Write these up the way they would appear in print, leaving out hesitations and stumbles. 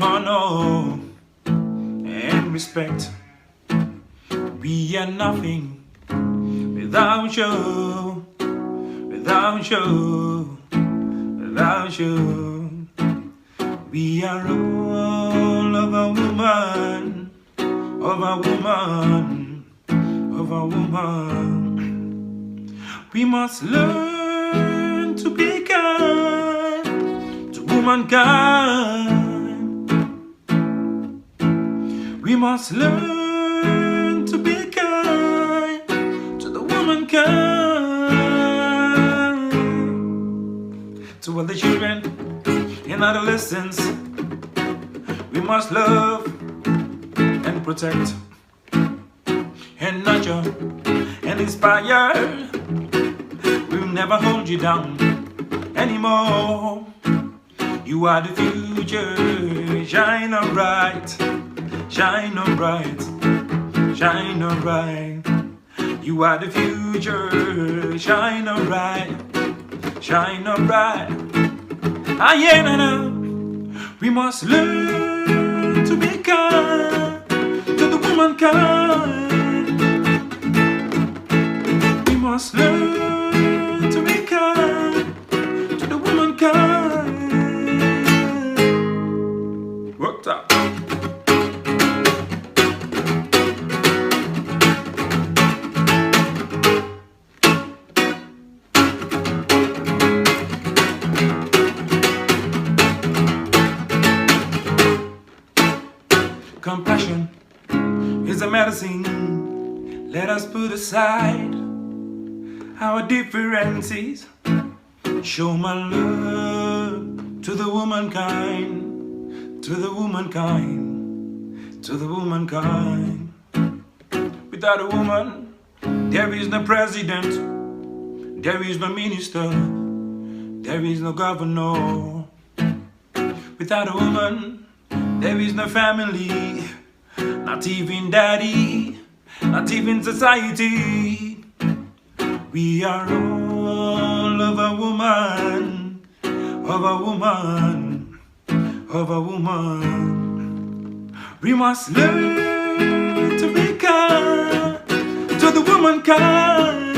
honor and respect. We are nothing without you, without you, without you. We are all of a woman, of a woman, of a woman. We must learn to be kind to womankind. We must learn to be kind to the womankind. To all the children and adolescents, we must love and protect and nurture and inspire. We'll never hold you down anymore. You are the future, shine on bright, shine on bright, shine on bright. You are the future, shine on bright, shine on bright. Ah, yeah, no, no. We must learn to be kind to the womankind. We must learn to be kind to the womankind. Worked out. Compassion is a medicine. Let us put aside our differences. Show my love to the womankind, to the womankind, to the womankind. Without a woman, there is no president, there is no minister, there is no governor. Without a woman, there is no family, not even daddy, not even society. We are all of a woman, of a woman, of a woman. We must learn to be kind to the womankind.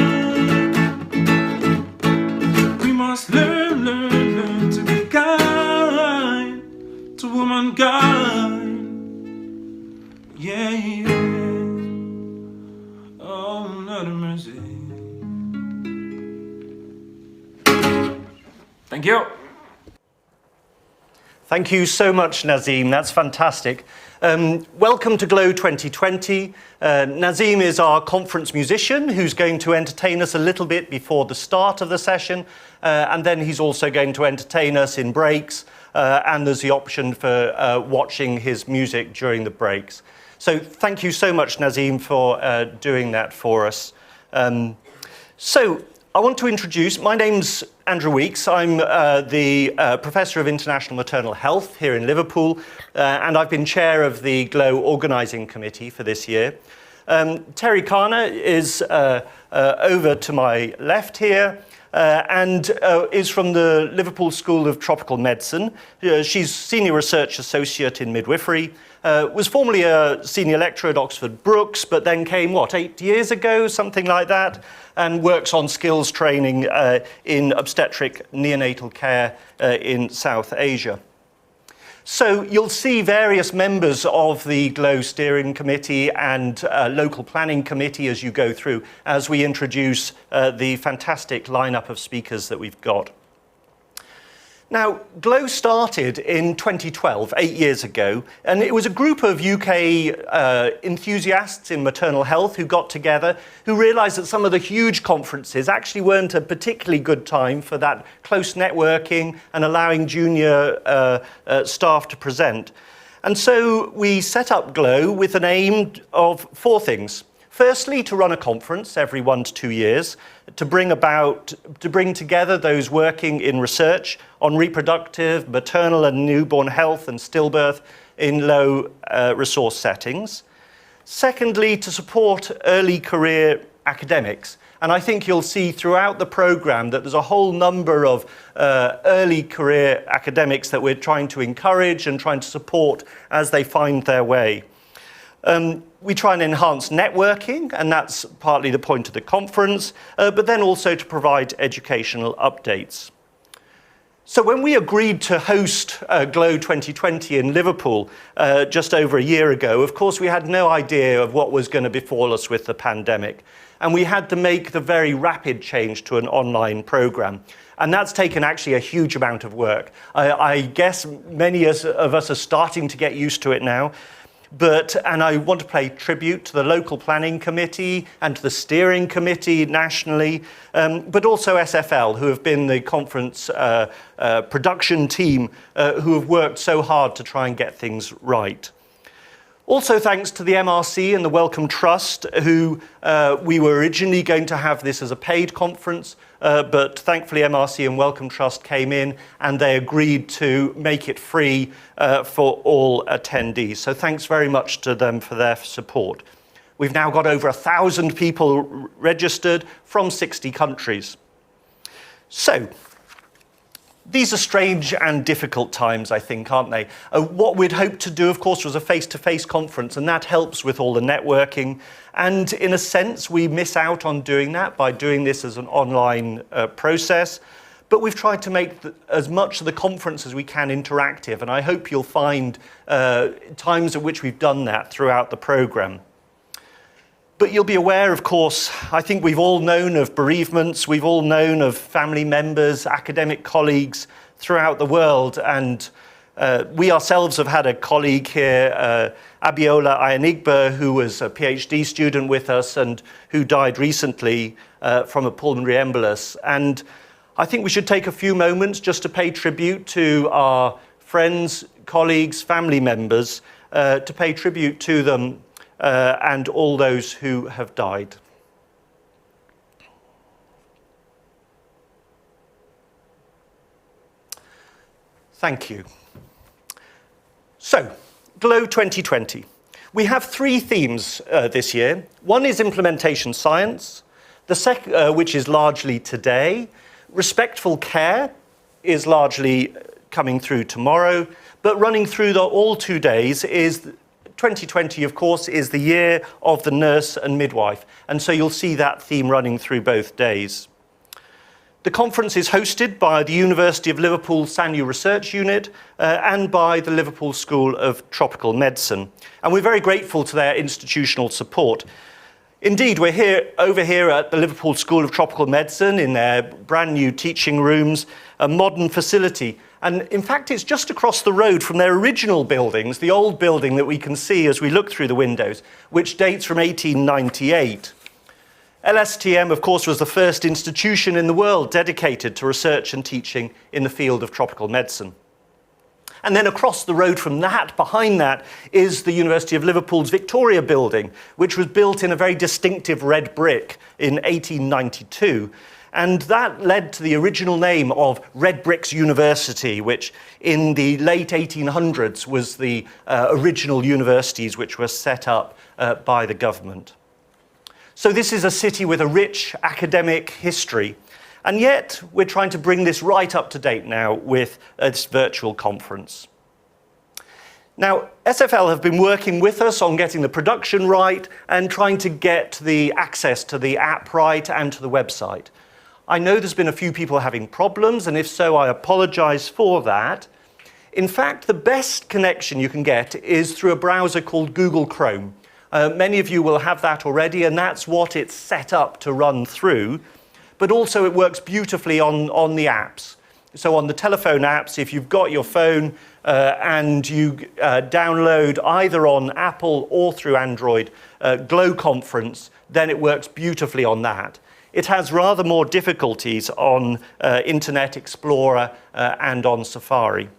We must learn to be kind to womankind. Yeah, yeah. Oh, Lord of mercy. Thank you. Thank you so much, Nazim. That's fantastic. Welcome to Glow 2020. Nazim is our conference musician who's going to entertain us a little bit before the start of the session, and then he's also going to entertain us in breaks, and there's the option for watching his music during the breaks. So thank you so much, Nazim, for doing that for us. So I want to introduce, my name's Andrew Weeks. I'm the Professor of International Maternal Health here in Liverpool, and I've been chair of the GLOW Organising Committee for this year. Terry Kahner is over to my left here, and is from the Liverpool School of Tropical Medicine. She's Senior Research Associate in Midwifery, was formerly a senior lecturer at Oxford Brookes, but then came, 8 years ago, something like that, and works on skills training in obstetric neonatal care in South Asia. So you'll see various members of the GLOW Steering Committee and Local Planning Committee as you go through, as we introduce the fantastic lineup of speakers that we've got. Now, GLOW started in 2012, 8 years ago, and it was a group of UK enthusiasts in maternal health who got together, who realised that some of the huge conferences actually weren't a particularly good time for that close networking and allowing junior staff to present. And so we set up GLOW with an aim of 4 things. Firstly, to run a conference every 1 to 2 years, to bring together those working in research on reproductive, maternal and newborn health and stillbirth in low resource settings. Secondly, to support early career academics. And I think you'll see throughout the program that there's a whole number of early career academics that we're trying to encourage and trying to support as they find their way. We try and enhance networking, and that's partly the point of the conference, but then also to provide educational updates. So when we agreed to host GLOW 2020 in Liverpool just over a year ago, of course we had no idea of what was going to befall us with the pandemic. And we had to make the very rapid change to an online program. And that's taken actually a huge amount of work. I guess many of us are starting to get used to it now. And I want to pay tribute to the local planning committee and to the steering committee nationally, but also SFL, who have been the conference production team who have worked so hard to try and get things right. Also thanks to the MRC and the Wellcome Trust, who we were originally going to have this as a paid conference, but thankfully MRC and Wellcome Trust came in and they agreed to make it free for all attendees. So thanks very much to them for their support. We've now got over 1,000 people registered from 60 countries. So, these are strange and difficult times, I think, aren't they? What we'd hoped to do, of course, was a face-to-face conference, and that helps with all the networking. And in a sense, we miss out on doing that by doing this as an online process. But we've tried to make as much of the conference as we can interactive, and I hope you'll find times at which we've done that throughout the program. But you'll be aware, of course, I think we've all known of bereavements, we've all known of family members, academic colleagues throughout the world, and we ourselves have had a colleague here, Abiola Ayanigba, who was a PhD student with us and who died recently from a pulmonary embolus. And I think we should take a few moments just to pay tribute to our friends, colleagues, family members, to pay tribute to them and all those who have died. Thank you. So, GLOW 2020. We have three themes this year. One is implementation science, the second, which is largely today. Respectful care is largely coming through tomorrow, but running through all 2 days is 2020, of course, is the year of the nurse and midwife, and so you'll see that theme running through both days. The conference is hosted by the University of Liverpool SANU Research Unit and by the Liverpool School of Tropical Medicine, and we're very grateful to their institutional support. Indeed, we're over here at the Liverpool School of Tropical Medicine in their brand new teaching rooms, a modern facility. And in fact, it's just across the road from their original buildings, the old building that we can see as we look through the windows, which dates from 1898. LSTM, of course, was the first institution in the world dedicated to research and teaching in the field of tropical medicine. And then across the road from that, behind that, is the University of Liverpool's Victoria building, which was built in a very distinctive red brick in 1892. And that led to the original name of Red Bricks University, which in the late 1800s was the original universities which were set up by the government. So this is a city with a rich academic history. And yet, we're trying to bring this right up to date now with this virtual conference. Now, SFL have been working with us on getting the production right and trying to get the access to the app right and to the website. I know there's been a few people having problems, and if so, I apologize for that. In fact, the best connection you can get is through a browser called Google Chrome. Many of you will have that already, and that's what it's set up to run through. But also it works beautifully on the apps. So on the telephone apps, if you've got your phone and you download either on Apple or through Android GLOW Conference, then it works beautifully on that. It has rather more difficulties on Internet Explorer and on Safari.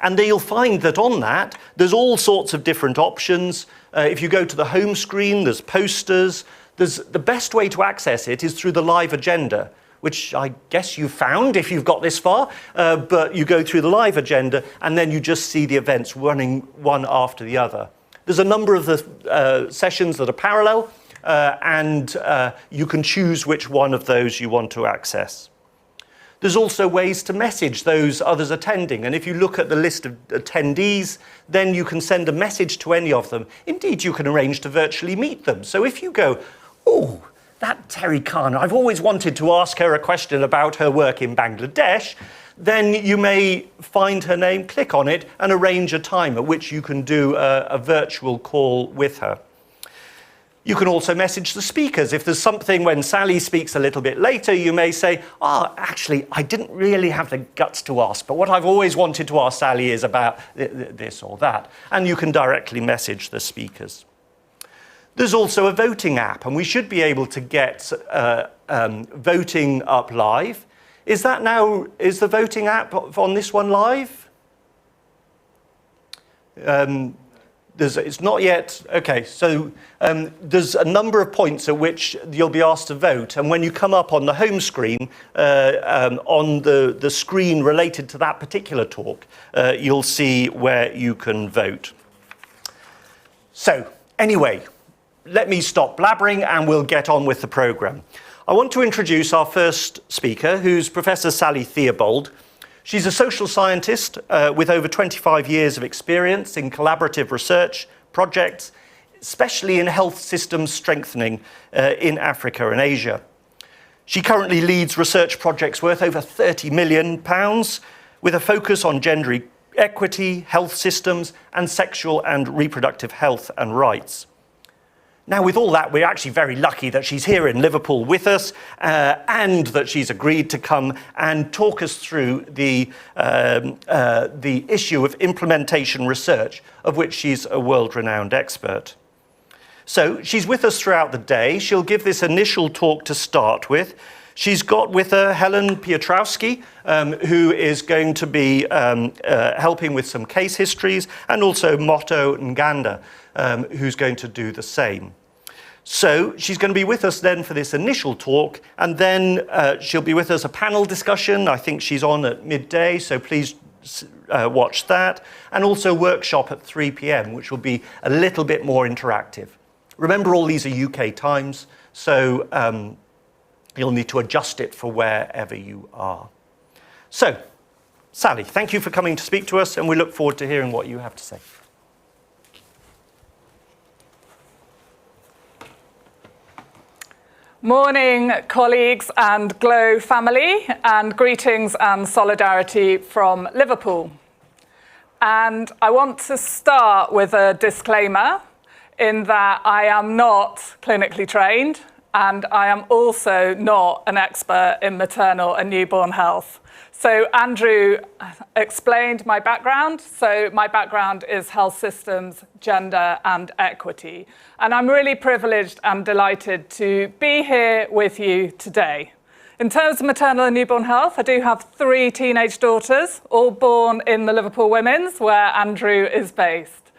And then you'll find that on that, there's all sorts of different options. If you go to the home screen, there's posters. The best way to access it is through the live agenda, which I guess you found if you've got this far, but you go through the live agenda and then you just see the events running one after the other. There's a number of the sessions that are parallel, and you can choose which one of those you want to access. There's also ways to message those others attending, and if you look at the list of attendees, then you can send a message to any of them. Indeed, you can arrange to virtually meet them. So if you go, oh, that Terry Kahner, I've always wanted to ask her a question about her work in Bangladesh, then you may find her name, click on it, and arrange a time at which you can do a virtual call with her. You can also message the speakers. If there's something when Sally speaks a little bit later, you may say, actually, I didn't really have the guts to ask, but what I've always wanted to ask Sally is about this or that. And you can directly message the speakers. There's also a voting app, and we should be able to get voting up live. Is the voting app on this one live? It's not yet. Okay, so there's a number of points at which you'll be asked to vote, and when you come up on the home screen, on the screen related to that particular talk, you'll see where you can vote. So, anyway, let me stop blabbering and we'll get on with the programme. I want to introduce our first speaker, who's Professor Sally Theobald. She's a social scientist with over 25 years of experience in collaborative research projects, especially in health systems strengthening in Africa and Asia. She currently leads research projects worth over £30 million with a focus on gender equity, health systems, and sexual and reproductive health and rights. Now, with all that, we're actually very lucky that she's here in Liverpool with us and that she's agreed to come and talk us through the issue of implementation research, of which she's a world-renowned expert. So she's with us throughout the day. She'll give this initial talk to start with. She's got with her Helen Piotrowski, who is going to be helping with some case histories, and also Motto Nganda, who's going to do the same. So she's going to be with us then for this initial talk, and then she'll be with us a panel discussion. I think she's on at midday, so please watch that. And also a workshop at 3 p.m, which will be a little bit more interactive. Remember, all these are UK times, so you'll need to adjust it for wherever you are. So, Sally, thank you for coming to speak to us, and we look forward to hearing what you have to say. Morning, colleagues and GLOW family, and greetings and solidarity from Liverpool. And I want to start with a disclaimer in that I am not clinically trained, and I am also not an expert in maternal and newborn health. So Andrew explained my background. So my background is health systems, gender and equity. And I'm really privileged and delighted to be here with you today. In terms of maternal and newborn health, I do have 3 teenage daughters, all born in the Liverpool Women's, where Andrew is based.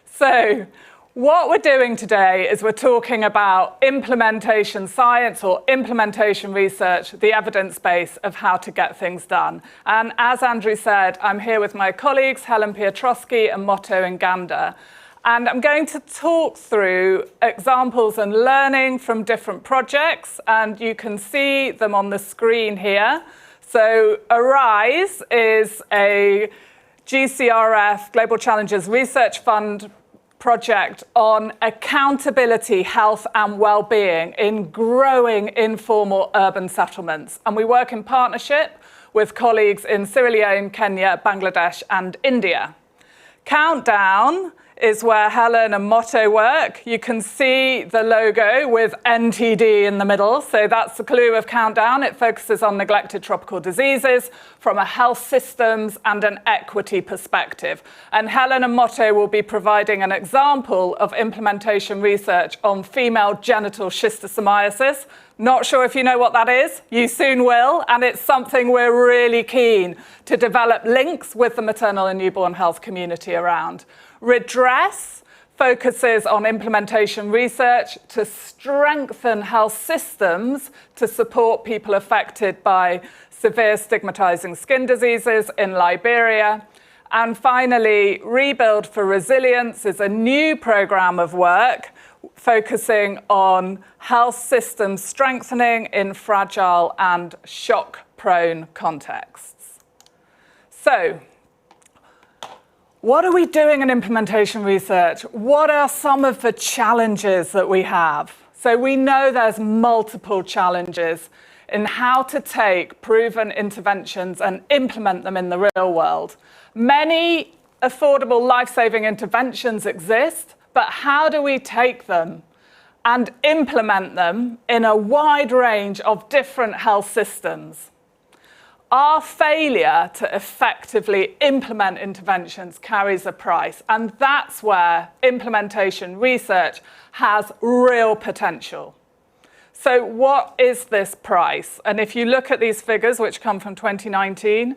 So what we're doing today is we're talking about implementation science or implementation research, the evidence base of how to get things done. And as Andrew said, I'm here with my colleagues, Helen Piotrowski and Motto Nganda. And I'm going to talk through examples and learning from different projects, and you can see them on the screen here. So ARISE is a GCRF, Global Challenges Research Fund project on accountability, health and well-being in growing informal urban settlements. And we work in partnership with colleagues in Sierra Leone, Kenya, Bangladesh and India. Countdown is where Helen and Motto work. You can see the logo with NTD in the middle. So that's the clue of Countdown. It focuses on neglected tropical diseases from a health systems and an equity perspective. And Helen and Motto will be providing an example of implementation research on female genital schistosomiasis. Not sure if you know what that is. You soon will. And it's something we're really keen to develop links with the maternal and newborn health community around. Redress focuses on implementation research to strengthen health systems to support people affected by severe stigmatizing skin diseases in Liberia. And finally, Rebuild for Resilience is a new program of work focusing on health systems strengthening in fragile and shock-prone contexts. So, what are we doing in implementation research? What are some of the challenges that we have? So we know there's multiple challenges in how to take proven interventions and implement them in the real world. Many affordable life-saving interventions exist, but how do we take them and implement them in a wide range of different health systems? Our failure to effectively implement interventions carries a price, and that's where implementation research has real potential. So what is this price? And if you look at these figures, which come from 2019,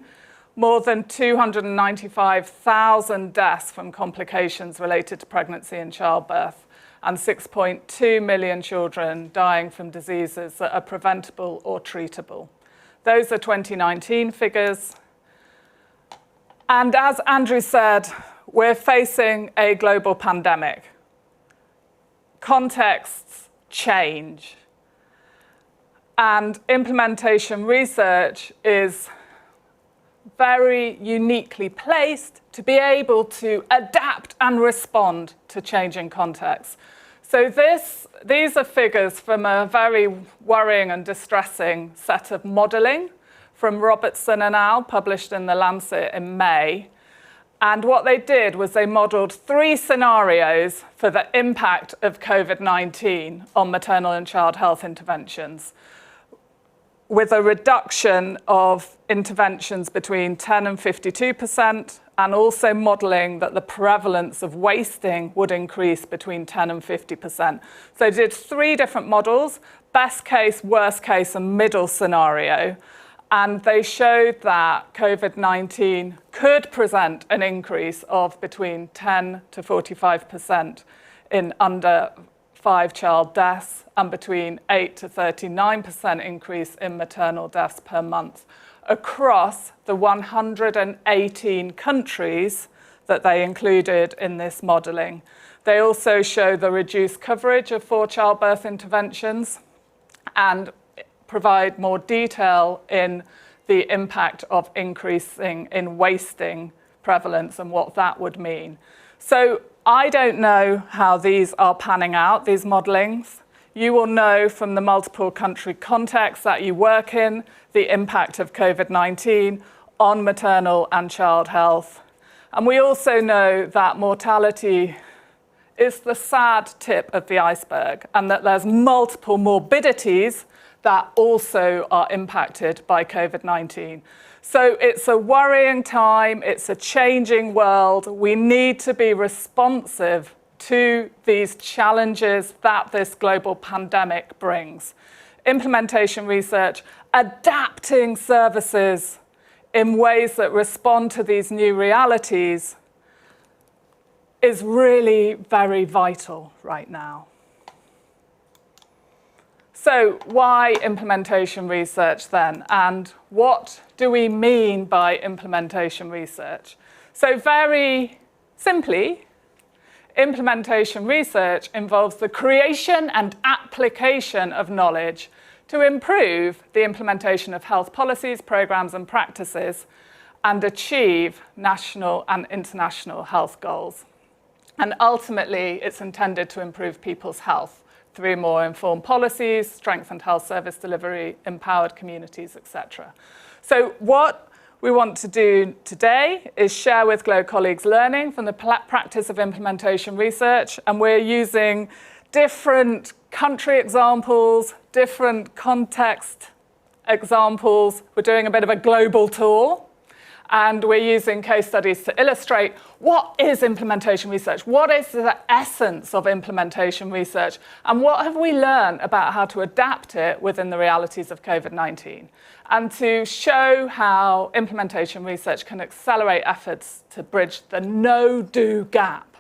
more than 295,000 deaths from complications related to pregnancy and childbirth, and 6.2 million children dying from diseases that are preventable or treatable. Those are 2019 figures. And as Andrew said, we're facing a global pandemic. Contexts change. And implementation research is very uniquely placed to be able to adapt and respond to changing contexts. So these are figures from a very worrying and distressing set of modelling from Robertson and al., published in The Lancet in May. And what they did was they modelled 3 scenarios for the impact of COVID-19 on maternal and child health interventions, with a reduction of interventions between 10 and 52%, and also modelling that the prevalence of wasting would increase between 10 and 50%. So they did 3 different models: best case, worst case, and middle scenario. And they showed that COVID-19 could present an increase of between 10 to 45% in under 5 child deaths, and between 8 to 39% increase in maternal deaths per month across the 118 countries that they included in this modelling. They also show the reduced coverage of 4 childbirth interventions and provide more detail in the impact of increasing in wasting prevalence and what that would mean. So I don't know how these are panning out, these modellings. You will know from the multiple country context that you work in the impact of COVID-19 on maternal and child health. And we also know that mortality is the sad tip of the iceberg, and that there's multiple morbidities that also are impacted by COVID-19. So it's a worrying time, it's a changing world. We need to be responsive to these challenges that this global pandemic brings. Implementation research, adapting services in ways that respond to these new realities is really very vital right now. So why implementation research then? And what do we mean by implementation research? So very simply, implementation research involves the creation and application of knowledge to improve the implementation of health policies, programs, and practices, and achieve national and international health goals. And ultimately, it's intended to improve people's health through more informed policies, strengthened health service delivery, empowered communities, etc. So what we want to do today is share with GLOW colleagues learning from the practice of implementation research, and we're using different country examples, different context examples. We're doing a bit of a global tour, and we're using case studies to illustrate what is implementation research, what is the essence of implementation research, and what have we learned about how to adapt it within the realities of COVID-19, and to show how implementation research can accelerate efforts to bridge the no-do gap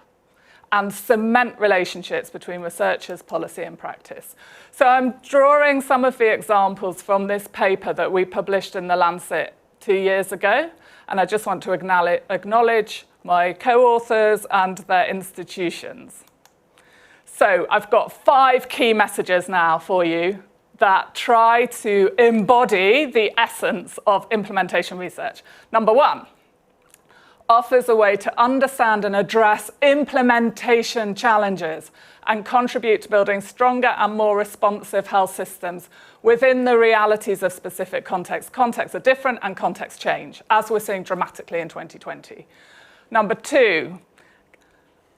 and cement relationships between researchers, policy, and practice. So I'm drawing some of the examples from this paper that we published in The Lancet 2 years ago, and I just want to acknowledge my co-authors and their institutions. So I've got 5 key messages now for you that try to embody the essence of implementation research. Number 1, offers a way to understand and address implementation challenges and contribute to building stronger and more responsive health systems within the realities of specific contexts. Contexts are different and contexts change, as we're seeing dramatically in 2020. Number 2,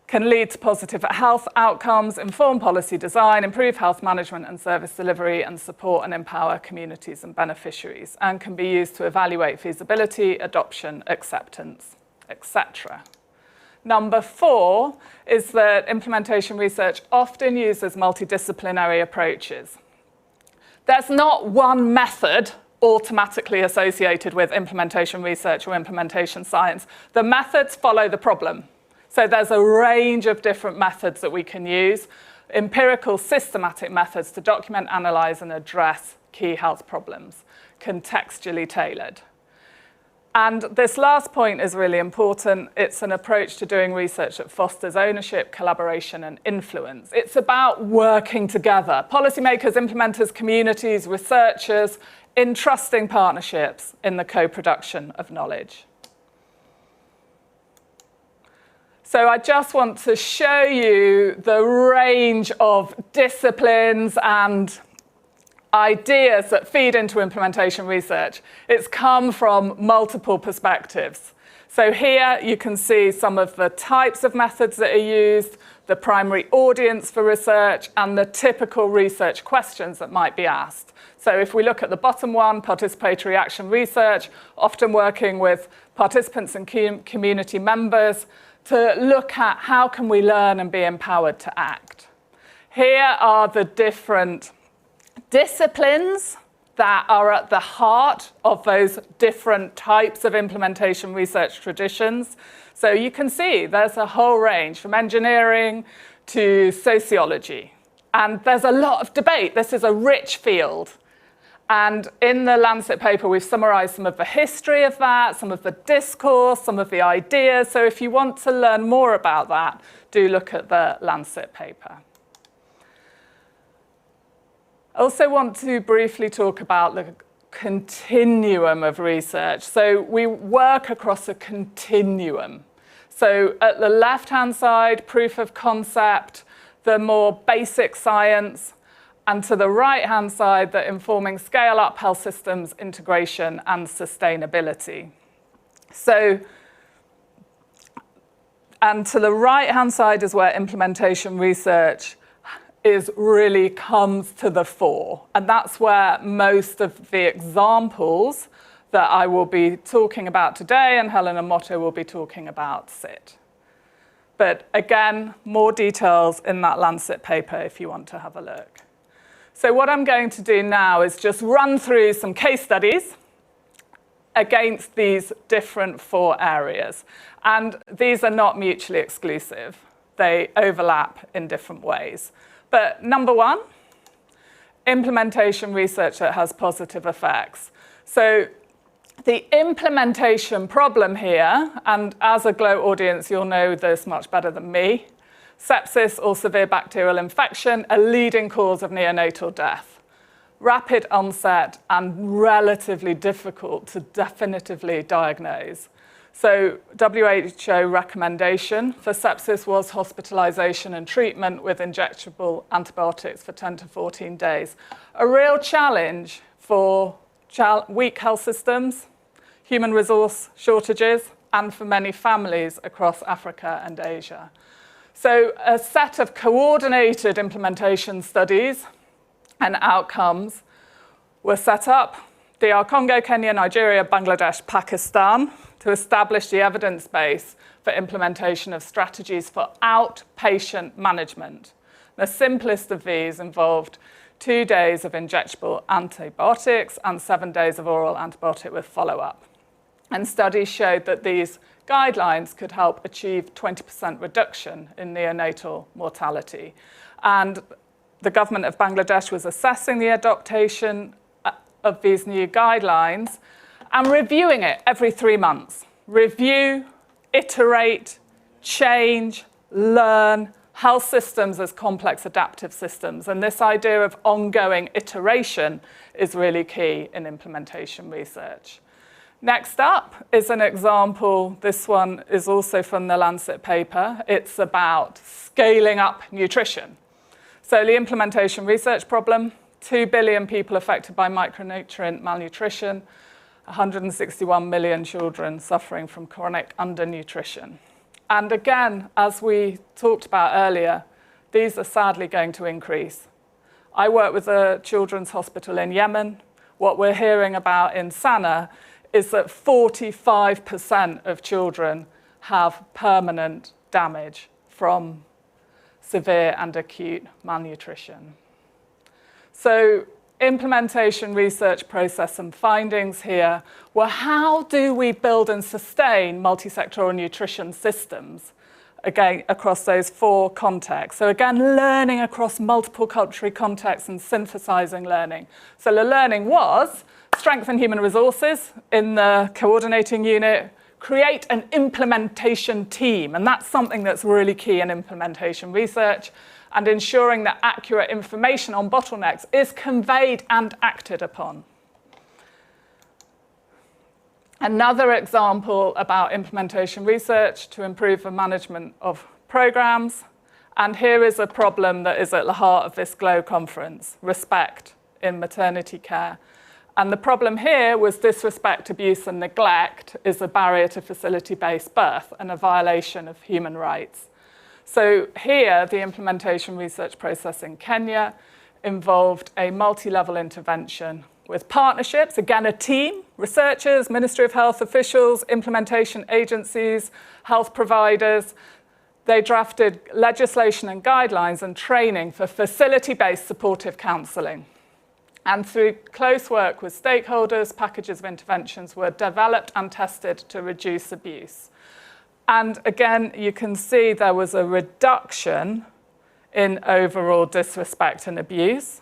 can lead to positive health outcomes, inform policy design, improve health management and service delivery, and support and empower communities and beneficiaries, and can be used to evaluate feasibility, adoption, acceptance, etc. Number 4 is that implementation research often uses multidisciplinary approaches. There's not one method automatically associated with implementation research or implementation science. The methods follow the problem. So there's a range of different methods that we can use, empirical, systematic methods to document, analyze, and address key health problems, contextually tailored. And this last point is really important. It's an approach to doing research that fosters ownership, collaboration, and influence. It's about working together. Policymakers, implementers, communities, researchers, entrusting partnerships in the co-production of knowledge. So I just want to show you the range of disciplines and ideas that feed into implementation research. It's come from multiple perspectives. So here you can see some of the types of methods that are used, the primary audience for research, and the typical research questions that might be asked. So if we look at the bottom one, participatory action research, often working with participants and community members to look at how can we learn and be empowered to act. Here are the different disciplines that are at the heart of those different types of implementation research traditions. So you can see there's a whole range from engineering to sociology. And there's a lot of debate. This is a rich field. And in the Lancet paper, we've summarized some of the history of that, some of the discourse, some of the ideas. So if you want to learn more about that, do look at the Lancet paper. I also want to briefly talk about the continuum of research. So we work across a continuum. So at the left-hand side, proof of concept, the more basic science, and to the right-hand side, the informing scale-up health systems integration and sustainability. So, and to the right-hand side is where implementation research really comes to the fore. And that's where most of the examples that I will be talking about today and Helena Motto will be talking about sit. But again, more details in that Lancet paper if you want to have a look. So what I'm going to do now is just run through some case studies against these different 4 areas. And these are not mutually exclusive. They overlap in different ways. But number 1, implementation research that has positive effects. So the implementation problem here, and as a GLOW audience, you'll know this much better than me, sepsis or severe bacterial infection, a leading cause of neonatal death. Rapid onset and relatively difficult to definitively diagnose. So WHO recommendation for sepsis was hospitalization and treatment with injectable antibiotics for 10 to 14 days. A real challenge for weak health systems, human resource shortages, and for many families across Africa and Asia. So a set of coordinated implementation studies and outcomes were set up, DR Congo, Kenya, Nigeria, Bangladesh, Pakistan, to establish the evidence base for implementation of strategies for outpatient management. The simplest of these involved 2 days of injectable antibiotics and 7 days of oral antibiotic with follow-up. And studies showed that these guidelines could help achieve 20% reduction in neonatal mortality. And the government of Bangladesh was assessing the adaptation of these new guidelines and reviewing it every 3 months. Review, iterate, change, learn, health systems as complex adaptive systems. And this idea of ongoing iteration is really key in implementation research. Next up is an example. This one is also from the Lancet paper. It's about scaling up nutrition. So the implementation research problem, 2 billion people affected by micronutrient malnutrition, 161 million children suffering from chronic undernutrition. And again, as we talked about earlier, these are sadly going to increase. I work with a children's hospital in Yemen. What we're hearing about in Sana'a is that 45% of children have permanent damage from severe and acute malnutrition. So implementation research process and findings here were how do we build and sustain multi-sectoral nutrition systems, again, across those 4 contexts. So again, learning across multiple cultural contexts and synthesizing learning. So the learning was strengthen human resources in the coordinating unit, create an implementation team, and that's something that's really key in implementation research, and ensuring that accurate information on bottlenecks is conveyed and acted upon. Another example about implementation research to improve the management of programs, and here is a problem that is at the heart of this GLOW conference, respect in maternity care. And the problem here was disrespect, abuse and neglect is a barrier to facility-based birth and a violation of human rights. So here, the implementation research process in Kenya involved a multi-level intervention with partnerships, again a team, researchers, Ministry of Health officials, implementation agencies, health providers. They drafted legislation and guidelines and training for facility-based supportive counselling. And through close work with stakeholders, packages of interventions were developed and tested to reduce abuse. And again, you can see there was a reduction in overall disrespect and abuse,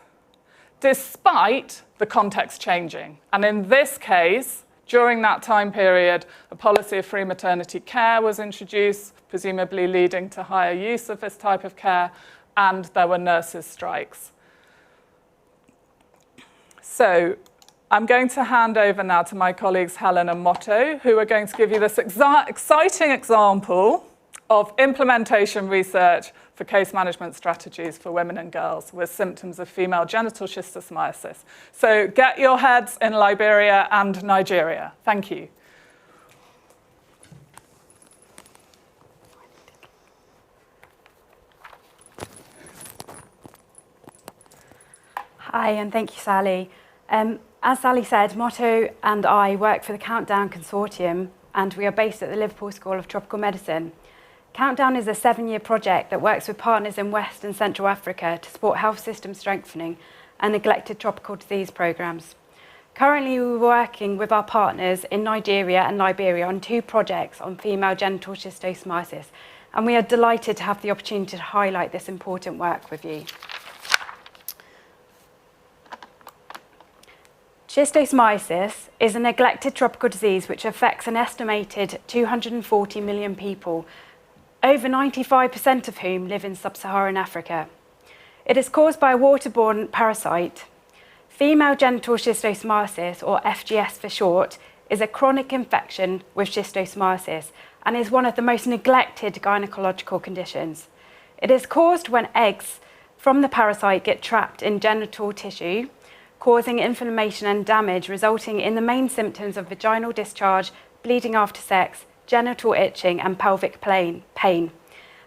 despite the context changing. And in this case, during that time period, a policy of free maternity care was introduced, presumably leading to higher use of this type of care, and there were nurses' strikes. So I'm going to hand over now to my colleagues Helen and Motto, who are going to give you this exciting example of implementation research for case management strategies for women and girls with symptoms of female genital schistosomiasis. So get your heads in Liberia and Nigeria. Thank you. Hi, and thank you, Sally. As Sally said, Motto and I work for the Countdown Consortium, and we are based at the Liverpool School of Tropical Medicine. Countdown is a 7-year project that works with partners in West and Central Africa to support health system strengthening and neglected tropical disease programmes. Currently, we're working with our partners in Nigeria and Liberia on 2 projects on female genital schistosomiasis, and we are delighted to have the opportunity to highlight this important work with you. Schistosomiasis is a neglected tropical disease which affects an estimated 240 million people, over 95% of whom live in sub-Saharan Africa. It is caused by a waterborne parasite. Female genital schistosomiasis, or FGS for short, is a chronic infection with schistosomiasis and is one of the most neglected gynecological conditions. It is caused when eggs from the parasite get trapped in genital tissue, causing inflammation and damage, resulting in the main symptoms of vaginal discharge, bleeding after sex, genital itching, and pelvic pain.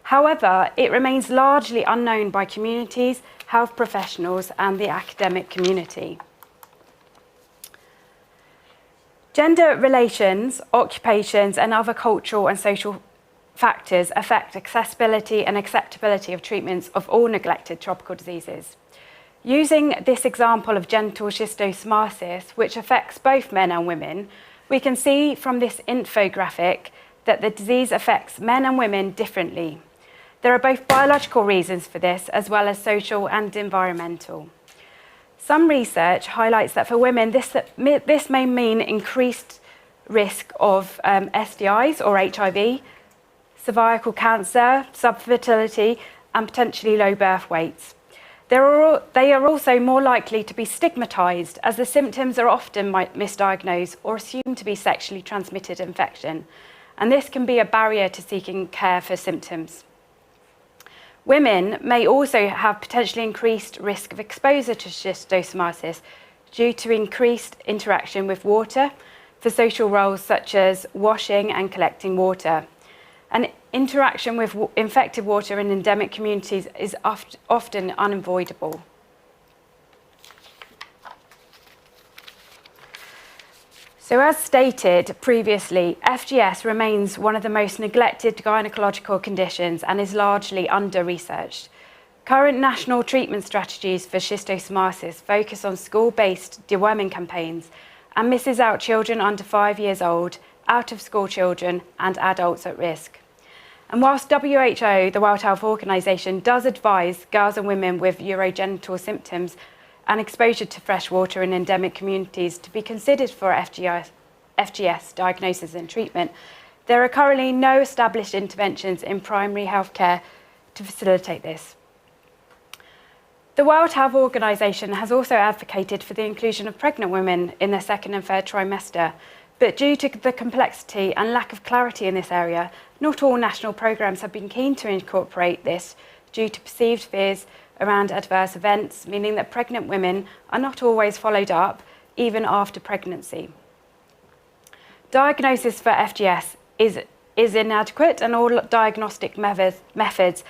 However, it remains largely unknown by communities, health professionals, and the academic community. Gender relations, occupations, and other cultural and social factors affect accessibility and acceptability of treatments of all neglected tropical diseases. Using this example of genital schistosomiasis, which affects both men and women, we can see from this infographic that the disease affects men and women differently. There are both biological reasons for this, as well as social and environmental. Some research highlights that for women, this may mean increased risk of STIs or HIV, cervical cancer, subfertility, and potentially low birth weights. They are also more likely to be stigmatised, as the symptoms are often misdiagnosed or assumed to be sexually transmitted infection, and this can be a barrier to seeking care for symptoms. Women may also have potentially increased risk of exposure to schistosomasis due to increased interaction with water for social roles such as washing and collecting water. And interaction with infected water in endemic communities is often unavoidable. So as stated previously, FGS remains one of the most neglected gynecological conditions and is largely under-researched. Current national treatment strategies for schistosomasis focus on school-based deworming campaigns and misses out children under 5 years old, out-of-school children and adults at risk. And whilst WHO, the World Health Organization, does advise girls and women with urogenital symptoms and exposure to fresh water in endemic communities to be considered for FGS diagnosis and treatment, there are currently no established interventions in primary healthcare to facilitate this. The World Health Organization has also advocated for the inclusion of pregnant women in their second and third trimester, but due to the complexity and lack of clarity in this area, not all national programmes have been keen to incorporate this due to perceived fears around adverse events, meaning that pregnant women are not always followed up, even after pregnancy. Diagnosis for FGS is inadequate, and all diagnostic methods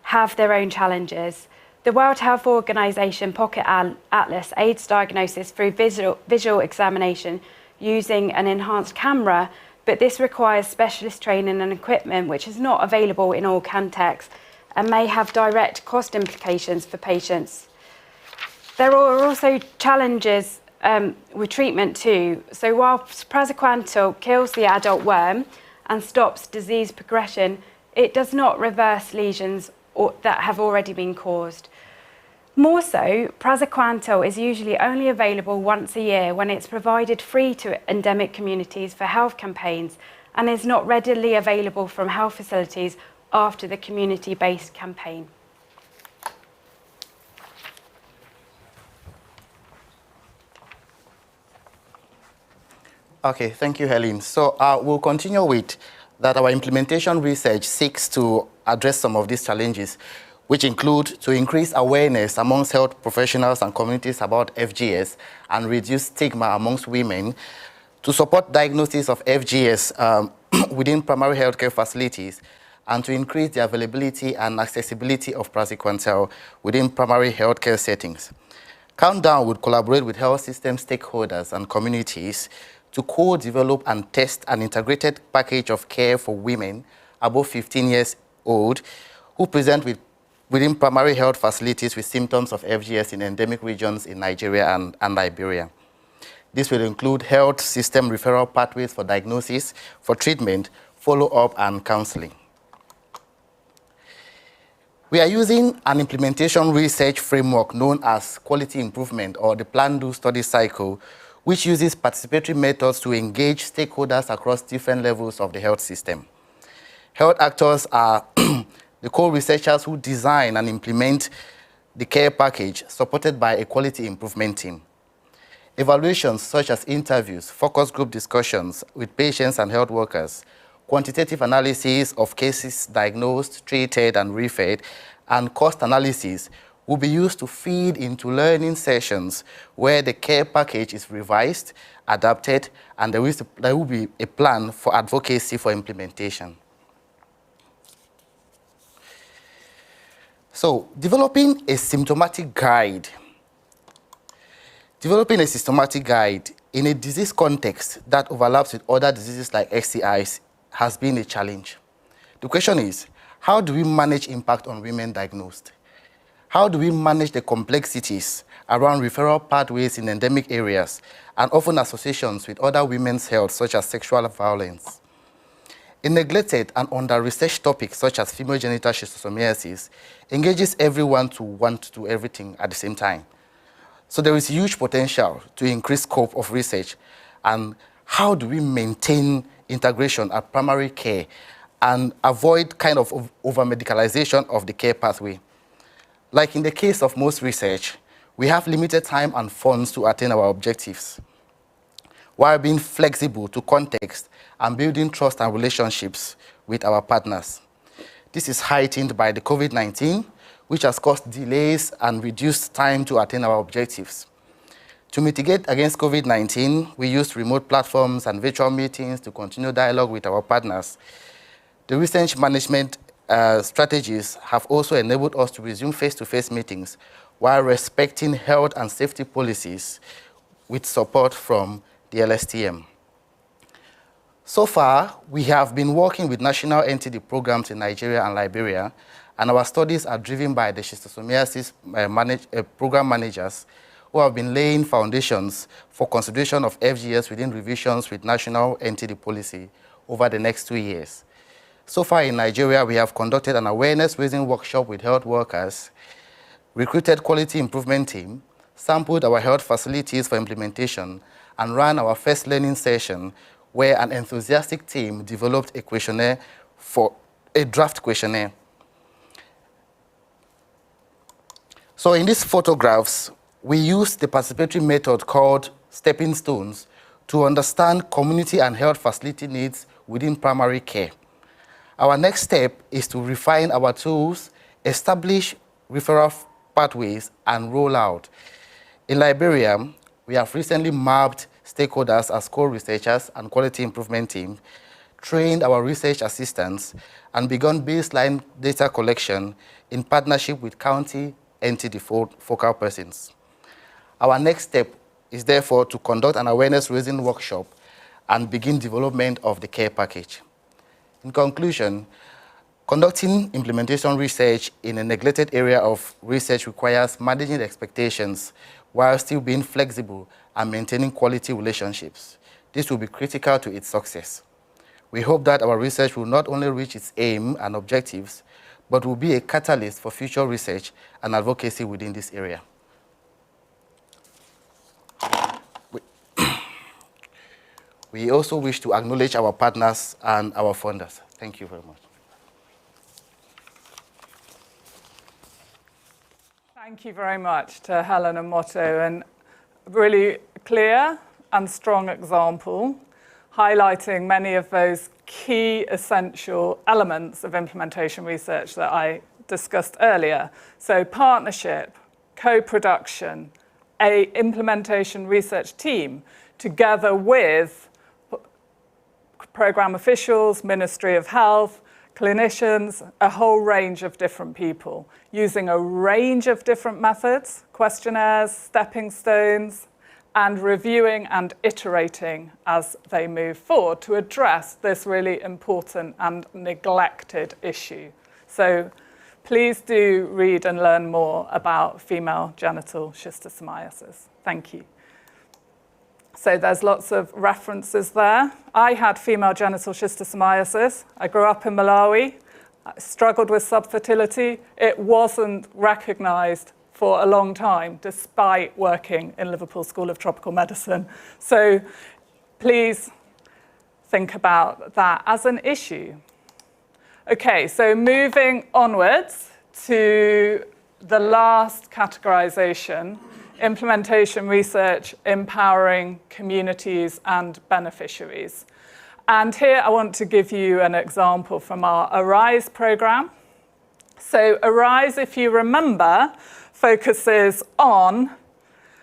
have their own challenges. The World Health Organization Pocket Atlas aids diagnosis through visual examination using an enhanced camera, but this requires specialist training and equipment which is not available in all contexts and may have direct cost implications for patients. There are also challenges with treatment too. So while praziquantel kills the adult worm and stops disease progression, it does not reverse lesions that have already been caused. More so, praziquantel is usually only available once a year when it's provided free to endemic communities for health campaigns and is not readily available from health facilities after the community-based campaign. Okay, thank you, Helen. So we'll continue with that. Our implementation research seeks to address some of these challenges, which include to increase awareness amongst health professionals and communities about FGS and reduce stigma amongst women, to support diagnosis of FGS within primary healthcare facilities, and to increase the availability and accessibility of praziquantel within primary healthcare settings. Countdown would collaborate with health system stakeholders and communities to co-develop and test an integrated package of care for women above 15 years old who present within primary health facilities with symptoms of FGS in endemic regions in Nigeria and Liberia. This will include health system referral pathways for diagnosis, for treatment, follow-up, and counseling. We are using an implementation research framework known as quality improvement, or the plan-do-study cycle, which uses participatory methods to engage stakeholders across different levels of the health system. Health actors are the co-researchers who design and implement the care package, supported by a quality improvement team. Evaluations such as interviews, focus group discussions with patients and health workers, quantitative analysis of cases diagnosed, treated, and referred, and cost analysis will be used to feed into learning sessions where the care package is revised, adapted, and there will be a plan for advocacy for implementation. So, developing a systematic guide in a disease context that overlaps with other diseases like STIs has been a challenge. The question is, how do we manage impact on women diagnosed? How do we manage the complexities around referral pathways in endemic areas and often associations with other women's health, such as sexual violence? A neglected and under-researched topic such as female genital schistosomiasis engages everyone to want to do everything at the same time. So there is huge potential to increase scope of research. And how do we maintain integration at primary care and avoid kind of over-medicalization of the care pathway. Like in the case of most research, we have limited time and funds to attain our objectives, while being flexible to context and building trust and relationships with our partners. This is heightened by the COVID-19, which has caused delays and reduced time to attain our objectives. To mitigate against COVID-19, we used remote platforms and virtual meetings to continue dialogue with our partners. The research management strategies have also enabled us to resume face-to-face meetings while respecting health and safety policies with support from the LSTM. So far, we have been working with national NTD programs in Nigeria and Liberia, and our studies are driven by the Schistosomiasis program managers who have been laying foundations for consideration of FGS within revisions with national NTD policy over the next 2 years. So far in Nigeria, we have conducted an awareness-raising workshop with health workers, recruited quality improvement team, sampled our health facilities for implementation, and ran our first learning session where an enthusiastic team developed a questionnaire for a draft questionnaire. So in these photographs, we used the participatory method called stepping stones to understand community and health facility needs within primary care. Our next step is to refine our tools, establish referral pathways, and roll out. In Liberia, we have recently mapped stakeholders as co-researchers and quality improvement team, trained our research assistants, and begun baseline data collection in partnership with county NTD focal persons. Our next step is therefore to conduct an awareness-raising workshop and begin development of the care package. In conclusion, conducting implementation research in a neglected area of research requires managing expectations while still being flexible and maintaining quality relationships. This will be critical to its success. We hope that our research will not only reach its aim and objectives, but will be a catalyst for future research and advocacy within this area. We also wish to acknowledge our partners and our funders. Thank you very much. Thank you very much to Helen and Motto, and really clear and strong example, highlighting many of those key essential elements of implementation research that I discussed earlier. So partnership, co-production, an implementation research team, together with program officials, Ministry of Health, clinicians, a whole range of different people, using a range of different methods, questionnaires, stepping stones, and reviewing and iterating as they move forward to address this really important and neglected issue. So please do read and learn more about female genital schistosomiasis. Thank you. So there's lots of references there. I had female genital schistosomiasis. I grew up in Malawi. I struggled with subfertility. It wasn't recognized for a long time, despite working in Liverpool School of Tropical Medicine. So please think about that as an issue. Okay, so moving onwards to the last categorization, implementation research, empowering communities and beneficiaries. And here I want to give you an example from our ARISE program. So ARISE, if you remember, focuses on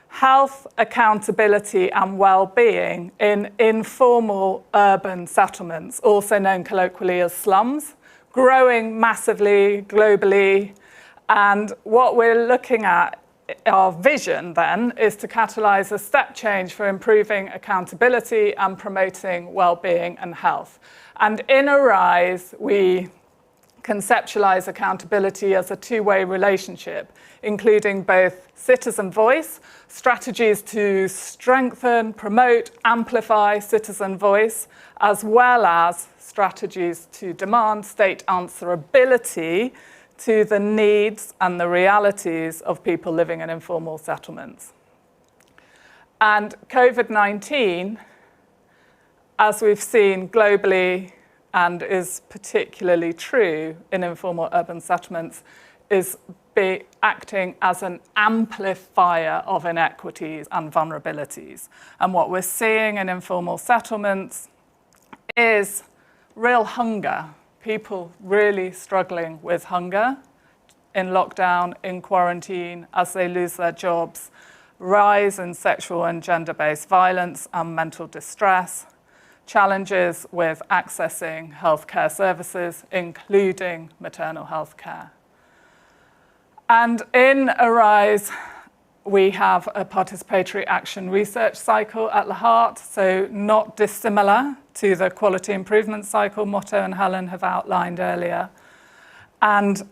health, accountability and well-being in informal urban settlements, also known colloquially as slums, growing massively globally. And what we're looking at, our vision then, is to catalyse a step change for improving accountability and promoting well-being and health. And in ARISE, we conceptualise accountability as a two-way relationship, including both citizen voice, strategies to strengthen, promote, amplify citizen voice, as well as strategies to demand state answerability to the needs and the realities of people living in informal settlements. And COVID-19, as we've seen globally and is particularly true in informal urban settlements, is acting as an amplifier of inequities and vulnerabilities. And what we're seeing in informal settlements is real hunger, people really struggling with hunger in lockdown, in quarantine, as they lose their jobs, rise in sexual and gender-based violence and mental distress, challenges with accessing healthcare services, including maternal health care. And in ARISE, we have a participatory action research cycle at the heart, so not dissimilar to the quality improvement cycle Motto and Helen have outlined earlier. And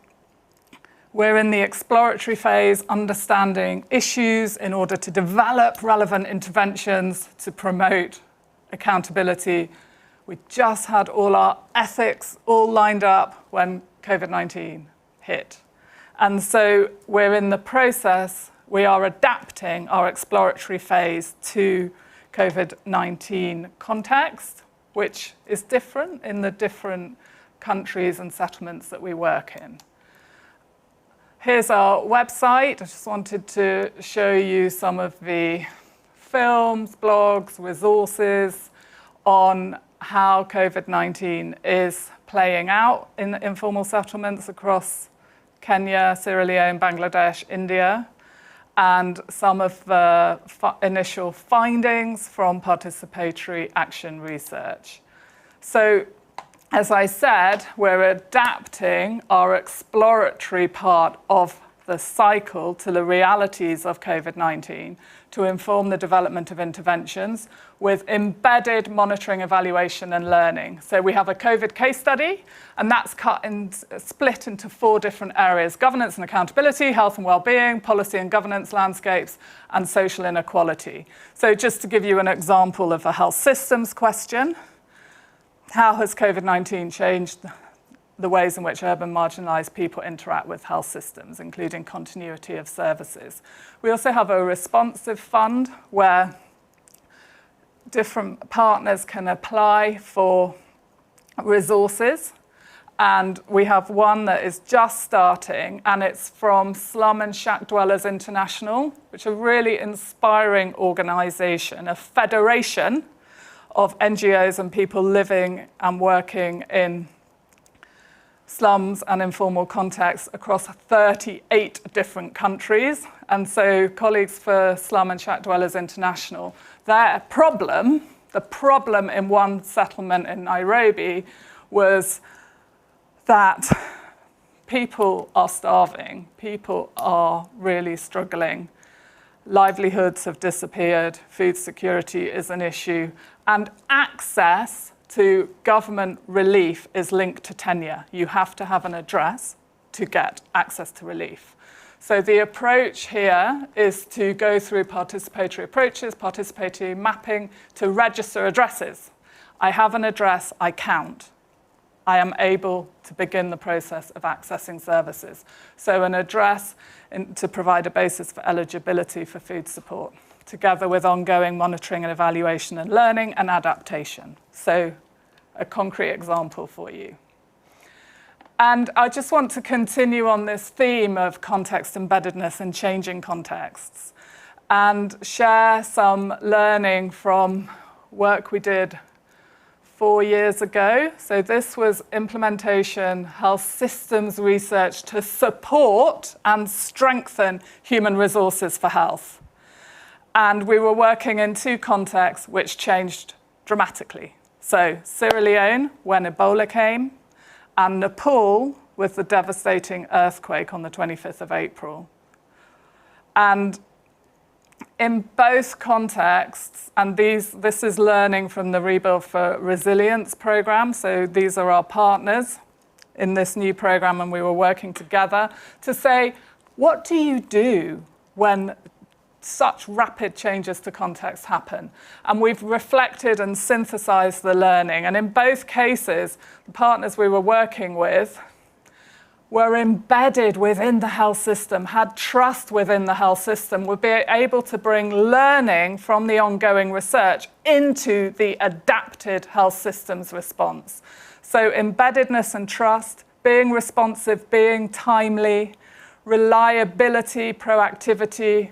we're in the exploratory phase, understanding issues in order to develop relevant interventions to promote accountability. We just had all our ethics all lined up when COVID-19 hit. And so we're in the process, we are adapting our exploratory phase to COVID-19 context, which is different in the different countries and settlements that we work in. Here's our website. I just wanted to show you some of the films, blogs, resources on how COVID-19 is playing out in informal settlements across Kenya, Sierra Leone, Bangladesh, India, and some of the initial findings from participatory action research. So, as I said, we're adapting our exploratory part of the cycle to the realities of COVID-19 to inform the development of interventions with embedded monitoring, evaluation and learning. So we have a COVID case study, and that's split into 4 different areas: governance and accountability, health and well-being, policy and governance landscapes, and social inequality. So just to give you an example of a health systems question, how has COVID-19 changed the ways in which urban marginalised people interact with health systems, including continuity of services? We also have a responsive fund where different partners can apply for resources. And we have one that is just starting, and it's from Slum and Shack Dwellers International, which is a really inspiring organisation, a federation of NGOs and people living and working in slums and informal contexts across 38 different countries. And so colleagues for Slum and Shack Dwellers International, the problem in one settlement in Nairobi was that people are starving, people are really struggling, livelihoods have disappeared, food security is an issue, and access to government relief is linked to tenure. You have to have an address to get access to relief. So the approach here is to go through participatory approaches, participatory mapping, to register addresses. I have an address, I count. I am able to begin the process of accessing services. So an address to provide a basis for eligibility for food support, together with ongoing monitoring and evaluation and learning and adaptation. So a concrete example for you. And I just want to continue on this theme of context embeddedness and changing contexts and share some learning from work we did 4 years ago. So this was implementation health systems research to support and strengthen human resources for health. And we were working in 2 contexts which changed dramatically. So Sierra Leone, when Ebola came, and Nepal with the devastating earthquake on the 25th of April. And in both contexts, and this is learning from the Rebuild for Resilience program, so these are our partners in this new program, and we were working together to say, what do you do when such rapid changes to context happen? And we've reflected and synthesized the learning. And in both cases, the partners we were working with were embedded within the health system, had trust within the health system, would be able to bring learning from the ongoing research into the adapted health systems response. So embeddedness and trust, being responsive, being timely, reliability, proactivity,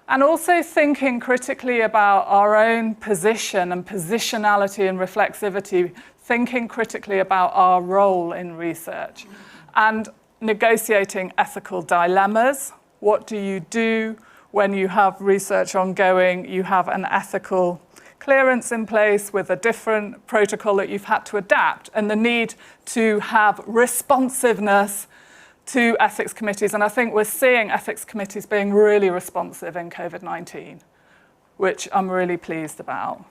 and also thinking critically about our own position and positionality and reflexivity, thinking critically about our role in research, and negotiating ethical dilemmas. What do you do when you have research ongoing? You have an ethical clearance in place with a different protocol that you've had to adapt, and the need to have responsiveness to ethics committees. And I think we're seeing ethics committees being really responsive in COVID-19, which I'm really pleased about.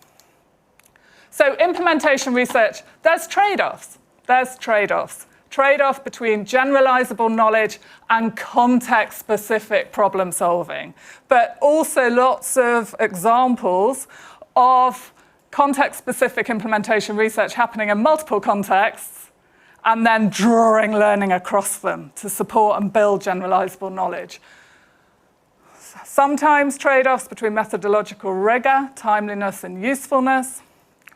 So implementation research, there's trade-offs. There's trade-offs. Trade-off between generalizable knowledge and context-specific problem solving, but also lots of examples of context-specific implementation research happening in multiple contexts and then drawing learning across them to support and build generalizable knowledge. Sometimes trade-offs between methodological rigor, timeliness and usefulness,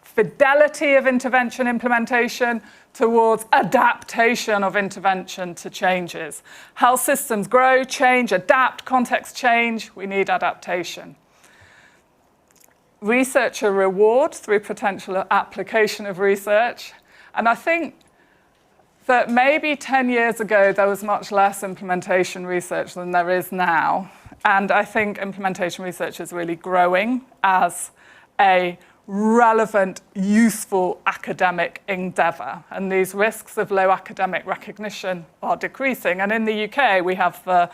fidelity of intervention implementation towards adaptation of intervention to changes. Health systems grow, change, adapt, context change, we need adaptation. Researcher reward through potential application of research. And I think that maybe 10 years ago there was much less implementation research than there is now. And I think implementation research is really growing as a relevant, useful academic endeavour. And these risks of low academic recognition are decreasing. And in the UK, we have the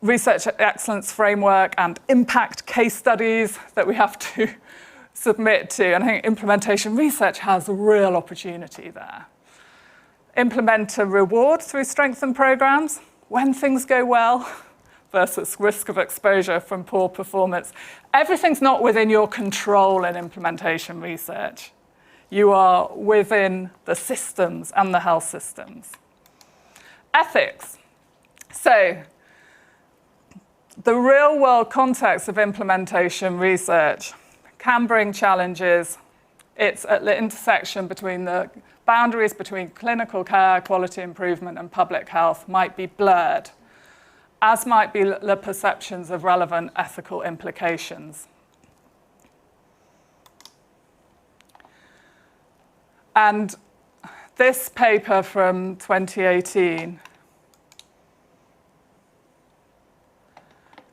Research Excellence Framework and impact case studies that we have to submit to. And I think implementation research has a real opportunity there. Implement a reward through strengthened programs when things go well versus risk of exposure from poor performance. Everything's not within your control in implementation research. You are within the systems and the health systems. Ethics. So, the real-world context of implementation research can bring challenges. It's at the intersection between the boundaries between clinical care, quality improvement, and public health might be blurred, as might be the perceptions of relevant ethical implications. And this paper from 2018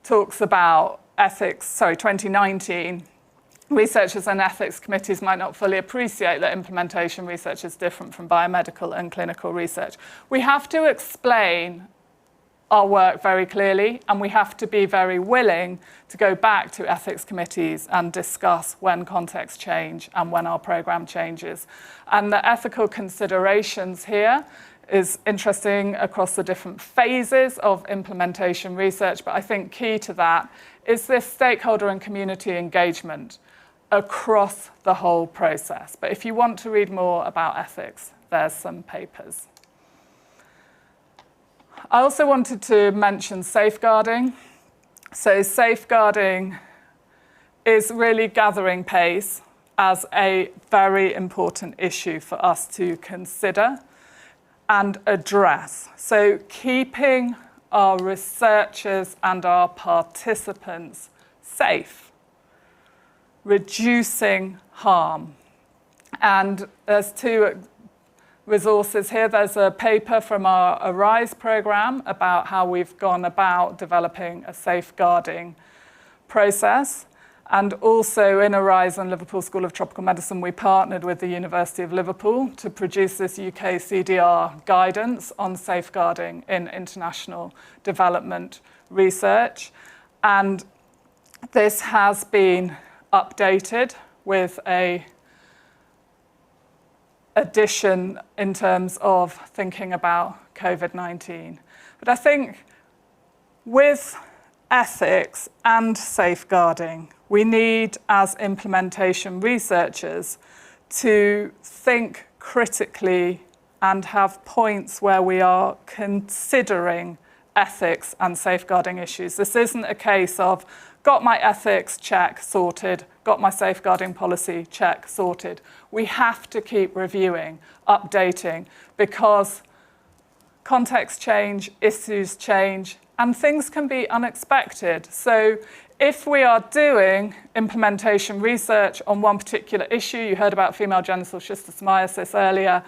talks about ethics, 2019, researchers and ethics committees might not fully appreciate that implementation research is different from biomedical and clinical research. We have to explain our work very clearly, and we have to be very willing to go back to ethics committees and discuss when contexts change and when our program changes. And the ethical considerations here is interesting across the different phases of implementation research, but I think key to that is this stakeholder and community engagement across the whole process. But if you want to read more about ethics, there's some papers. I also wanted to mention safeguarding. So safeguarding is really gathering pace as a very important issue for us to consider and address. So keeping our researchers and our participants safe, reducing harm. And there's two resources here. There's a paper from our ARISE program about how we've gone about developing a safeguarding process. And also in ARISE and Liverpool School of Tropical Medicine, we partnered with the University of Liverpool to produce this UK CDR guidance on safeguarding in international development research. And this has been updated with a addition in terms of thinking about COVID-19. But I think with ethics and safeguarding, we need, as implementation researchers, to think critically and have points where we are considering ethics and safeguarding issues. This isn't a case of, got my ethics check sorted, got my safeguarding policy, check, sorted. We have to keep reviewing, updating, because context change, issues change, and things can be unexpected. So if we are doing implementation research on one particular issue, you heard about female genital schistosomiasis earlier,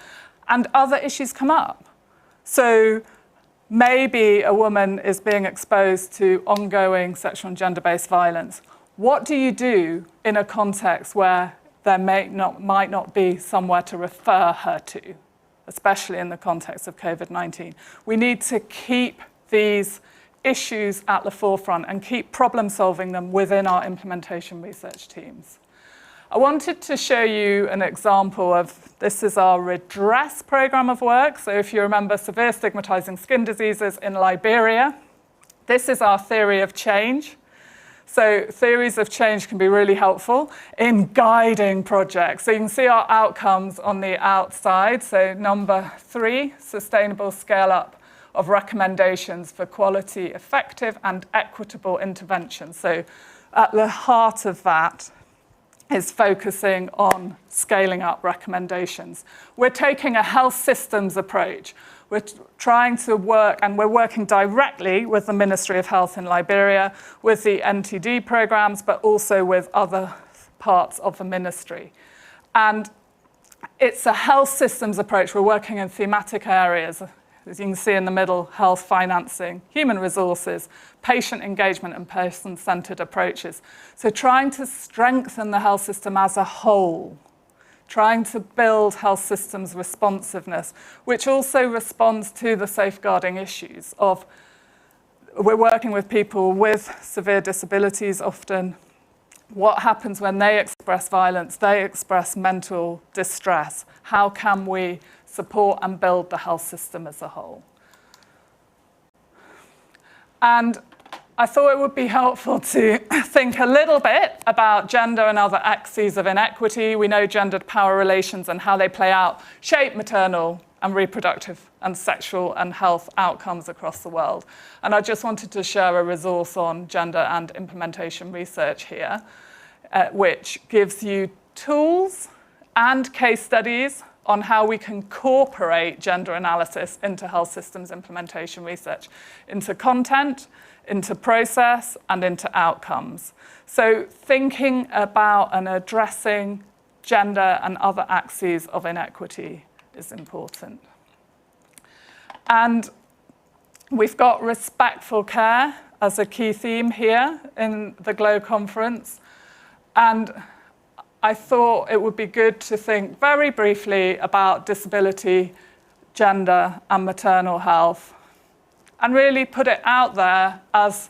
and other issues come up. So maybe a woman is being exposed to ongoing sexual and gender-based violence. What do you do in a context where there might not be somewhere to refer her to, especially in the context of COVID-19? We need to keep these issues at the forefront and keep problem solving them within our implementation research teams. I wanted to show you an example of, this is our redress program of work. So if you remember severe stigmatizing skin diseases in Liberia, this is our theory of change. So theories of change can be really helpful in guiding projects. So you can see our outcomes on the outside. So number 3, sustainable scale up of recommendations for quality, effective and equitable interventions. So at the heart of that is focusing on scaling up recommendations. We're taking a health systems approach. We're trying to work, and we're working directly with the Ministry of Health in Liberia, with the NTD programs, but also with other parts of the ministry. And it's a health systems approach. We're working in thematic areas. As you can see in the middle, health financing, human resources, patient engagement and person-centered approaches. So trying to strengthen the health system as a whole, trying to build health systems responsiveness, which also responds to the safeguarding issues of, we're working with people with severe disabilities often. What happens when they express violence? They express mental distress. How can we support and build the health system as a whole? And I thought it would be helpful to think a little bit about gender and other axes of inequity. We know gendered power relations and how they play out, shape maternal and reproductive and sexual and health outcomes across the world. And I just wanted to share a resource on gender and implementation research here, which gives you tools and case studies on how we can incorporate gender analysis into health systems implementation research, into content, into process, and into outcomes. So thinking about and addressing gender and other axes of inequity is important. And we've got respectful care as a key theme here in the GLOW conference. And I thought it would be good to think very briefly about disability, gender, and maternal health, and really put it out there as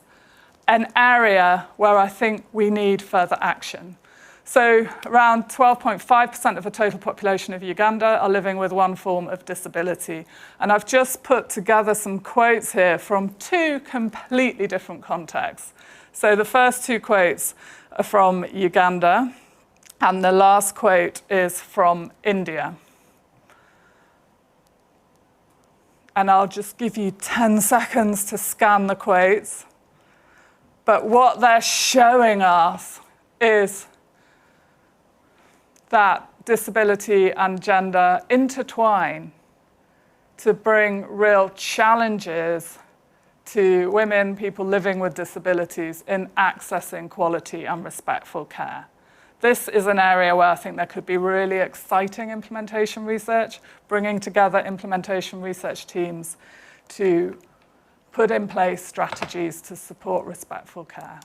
an area where I think we need further action. So around 12.5% of the total population of Uganda are living with one form of disability. And I've just put together some quotes here from 2 completely different contexts. So the first 2 quotes are from Uganda, and the last quote is from India. And I'll just give you 10 seconds to scan the quotes. But what they're showing us is that disability and gender intertwine to bring real challenges to women, people living with disabilities, in accessing quality and respectful care. This is an area where I think there could be really exciting implementation research, bringing together implementation research teams to put in place strategies to support respectful care.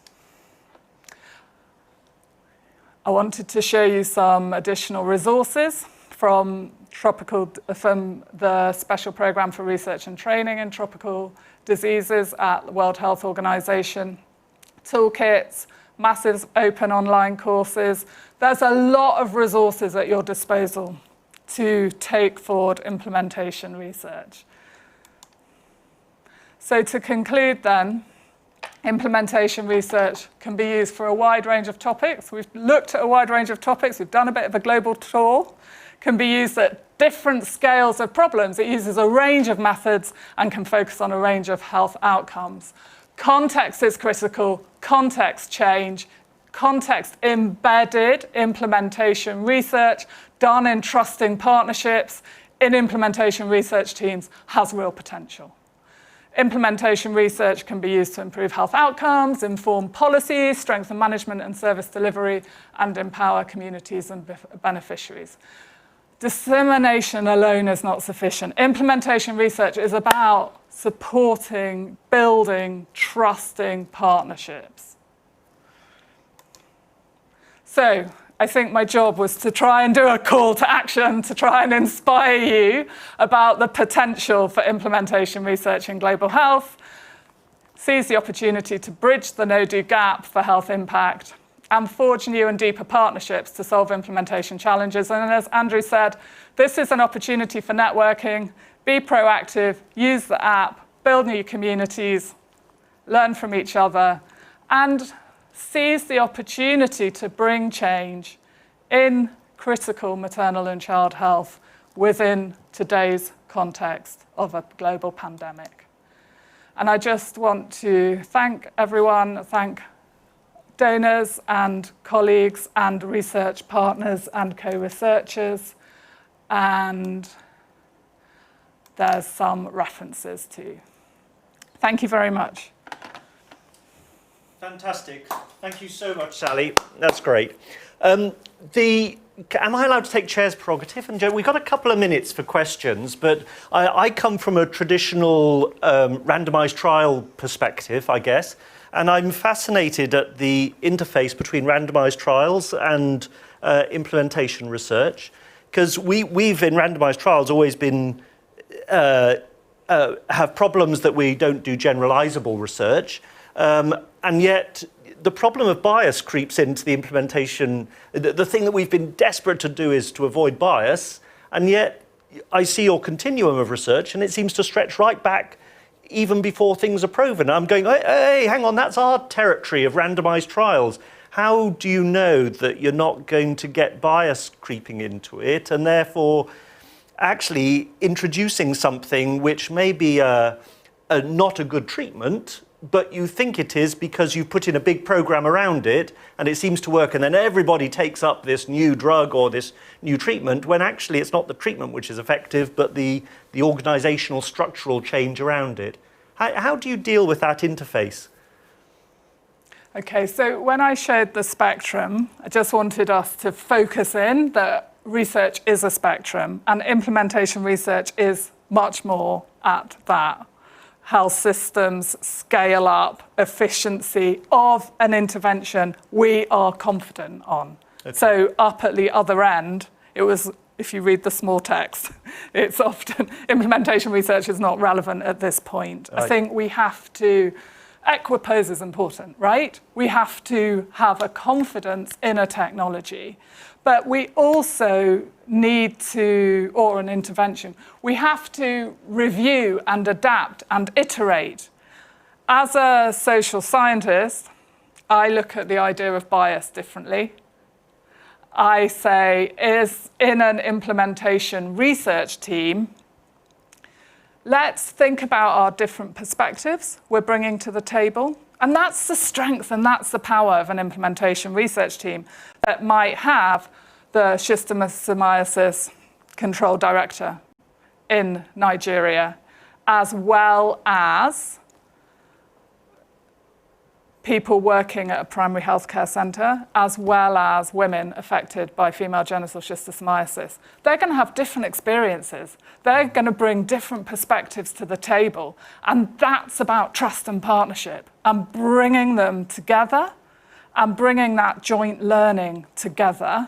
I wanted to show you some additional resources from the Special Programme for Research and Training in Tropical Diseases at the World Health Organization, toolkits, massive open online courses. There's a lot of resources at your disposal to take forward implementation research. So to conclude then, implementation research can be used for a wide range of topics. We've looked at a wide range of topics. We've done a bit of a global tour. Can be used at different scales of problems. It uses a range of methods and can focus on a range of health outcomes. Context is critical. Context change, context-embedded implementation research done in trusting partnerships in implementation research teams has real potential. Implementation research can be used to improve health outcomes, inform policies, strengthen management and service delivery, and empower communities and beneficiaries. Dissemination alone is not sufficient. Implementation research is about supporting, building, trusting partnerships. So I think my job was to try and do a call to action to try and inspire you about the potential for implementation research in global health, seize the opportunity to bridge the no-do gap for health impact, and forge new and deeper partnerships to solve implementation challenges. And as Andrew said, this is an opportunity for networking. Be proactive, use the app, build new communities, learn from each other, and seize the opportunity to bring change in critical maternal and child health within today's context of a global pandemic. And I just want to thank everyone, thank donors and colleagues and research partners and co-researchers. And there's some references too. Thank you very much. Fantastic. Thank you so much, Sally. That's great. Am I allowed to take chair's prerogative? And Joe, we've got a couple of minutes for questions, but I come from a traditional randomised trial perspective, I guess, and I'm fascinated at the interface between randomised trials and implementation research, because we've in randomised trials always been have problems that we don't do generalisable research. And yet, the problem of bias creeps into the implementation. The thing that we've been desperate to do is to avoid bias, and yet I see your continuum of research, and it seems to stretch right back even before things are proven. I'm going, hey, hang on, that's our territory of randomised trials. How do you know that you're not going to get bias creeping into it, and therefore actually introducing something which may be not a good treatment, but you think it is because you put in a big program around it and it seems to work, and then everybody takes up this new drug or this new treatment, when actually it's not the treatment which is effective, but the organizational structural change around it. How do you deal with that interface? Okay, so when I showed the spectrum, I just wanted us to focus in that research is a spectrum, and implementation research is much more at that. Health systems, scale up, efficiency of an intervention we are confident on. Okay. So up at the other end, it was, if you read the small text, it's often, implementation research is not relevant at this point. Right. I think we have to, equipoise is important, right? We have to have a confidence in a technology. But we also need to, or an intervention, we have to review and adapt and iterate. As a social scientist, I look at the idea of bias differently. I say, is in an implementation research team, let's think about our different perspectives we're bringing to the table. And that's the strength and that's the power of an implementation research team that might have the Schistosomasis control director in Nigeria, as well as people working at a primary healthcare centre, as well as women affected by female genital schistosomiasis. They're going to have different experiences. They're going to bring different perspectives to the table. And that's about trust and partnership and bringing them together and bringing that joint learning together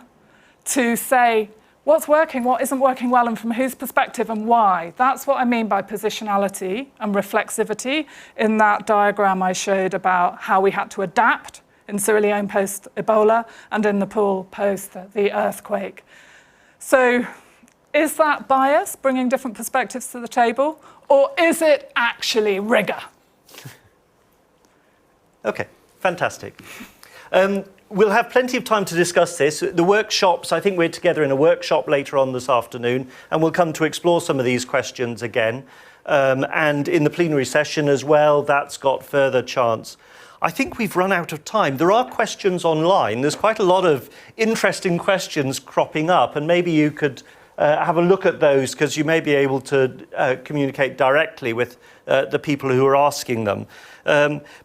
to say what's working, what isn't working well, and from whose perspective and why. That's what I mean by positionality and reflexivity in that diagram I showed about how we had to adapt in Sierra Leone post-Ebola and in Nepal post the earthquake. So is that bias, bringing different perspectives to the table, or is it actually rigor? Okay, fantastic. We'll have plenty of time to discuss this. The workshops, I think we're together in a workshop later on this afternoon, and we'll come to explore some of these questions again. And in the plenary session as well, that's got further chance. I think we've run out of time. There are questions online. There's quite a lot of interesting questions cropping up, and maybe you could have a look at those, because you may be able to communicate directly with the people who are asking them.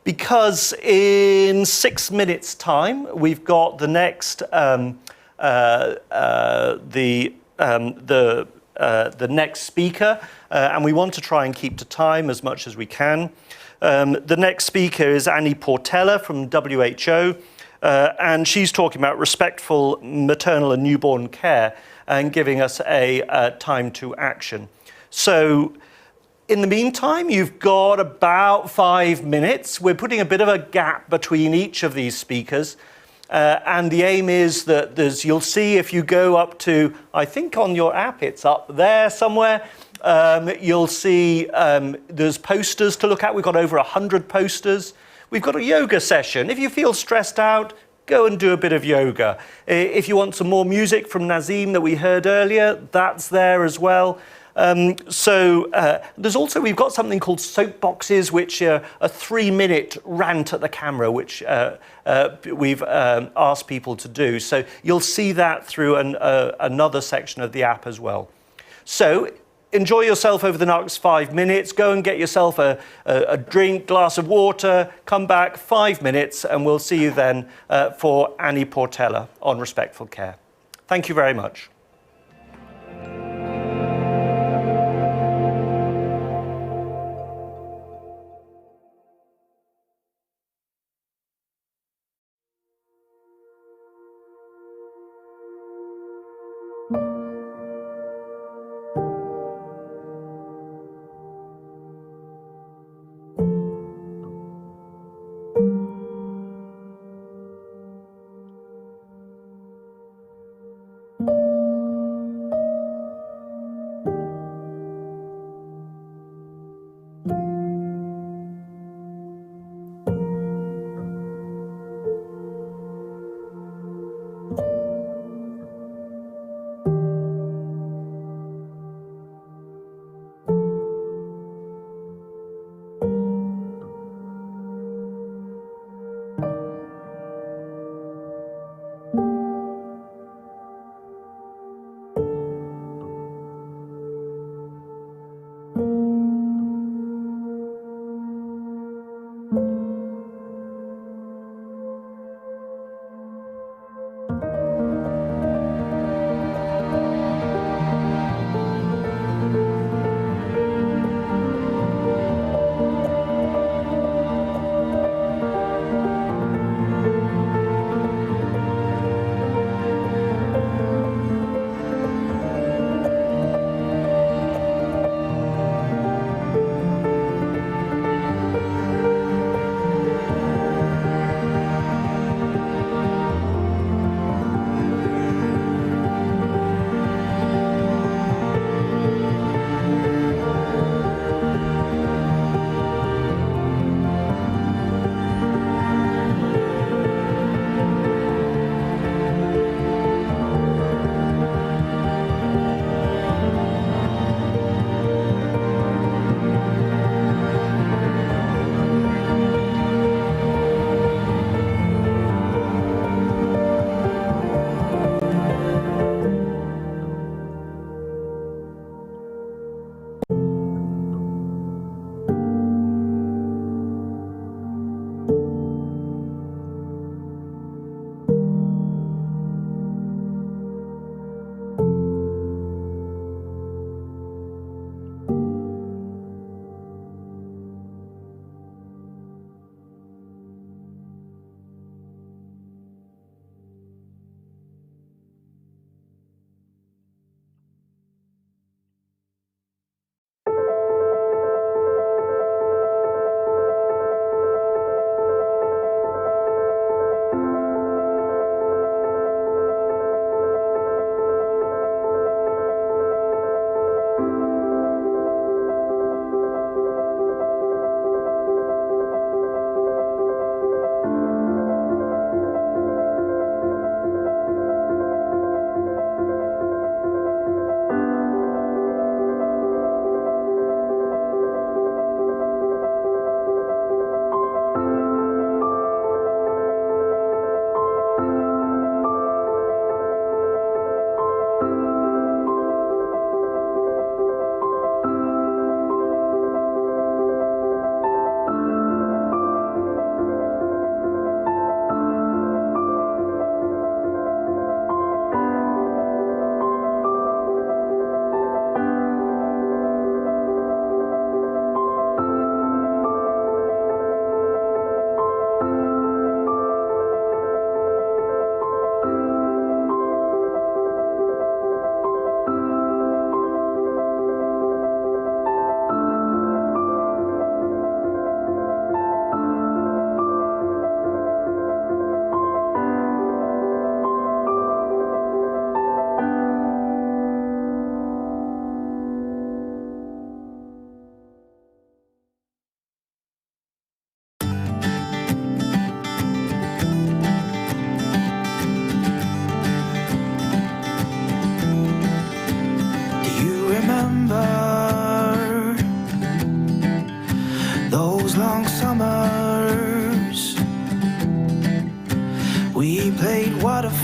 Because in 6 minutes' time, we've got the next the next speaker, and we want to try and keep to time as much as we can. The next speaker is Annie Portella from WHO, and she's talking about respectful maternal and newborn care and giving us a time to action. So in the meantime, you've got about 5 minutes. We're putting a bit of a gap between each of these speakers. And the aim is that you'll see if you go up to, I think on your app, it's up there somewhere. You'll see there's posters to look at. We've got over 100 posters. We've got a yoga session. If you feel stressed out, go and do a bit of yoga. If you want some more music from Nazim that we heard earlier, that's there as well. There's also, we've got something called soapboxes, which are a 3-minute rant at the camera, which we've asked people to do. So you'll see that through another section of the app as well. So enjoy yourself over the next 5 minutes. Go and get yourself a drink, glass of water, come back 5 minutes, and we'll see you then for Annie Portella on respectful care. Thank you very much.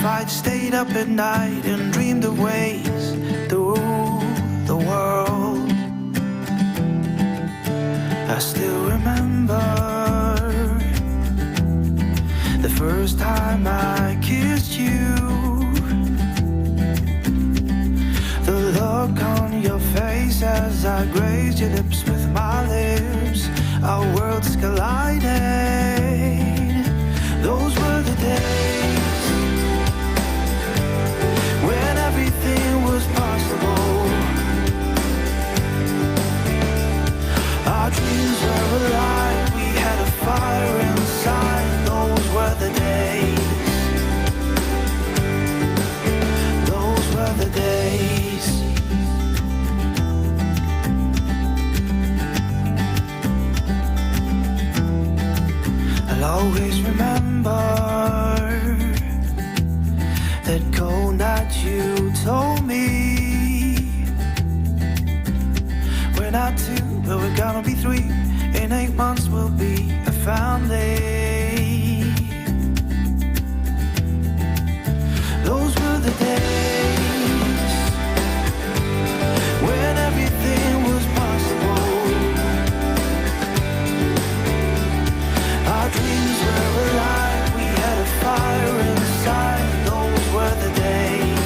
if I'd stayed up at night and dreamed of ways to rule the world. I still remember the first time I kissed you, the look on your face as I grazed your lips with my lips. Our worlds collided. Those were the days when everything was possible. Our dreams were alive. We had a fire inside. Those were the days. Those were the days. I'll always remember that cold night you told me we're not two, but we're gonna be three. In 8 months we'll be a family. Those were the days when everything was possible. Our dreams were alive. We had a fire inside. Those were the days.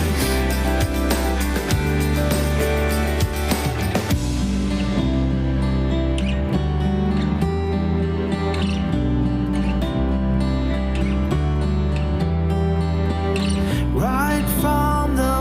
Right from the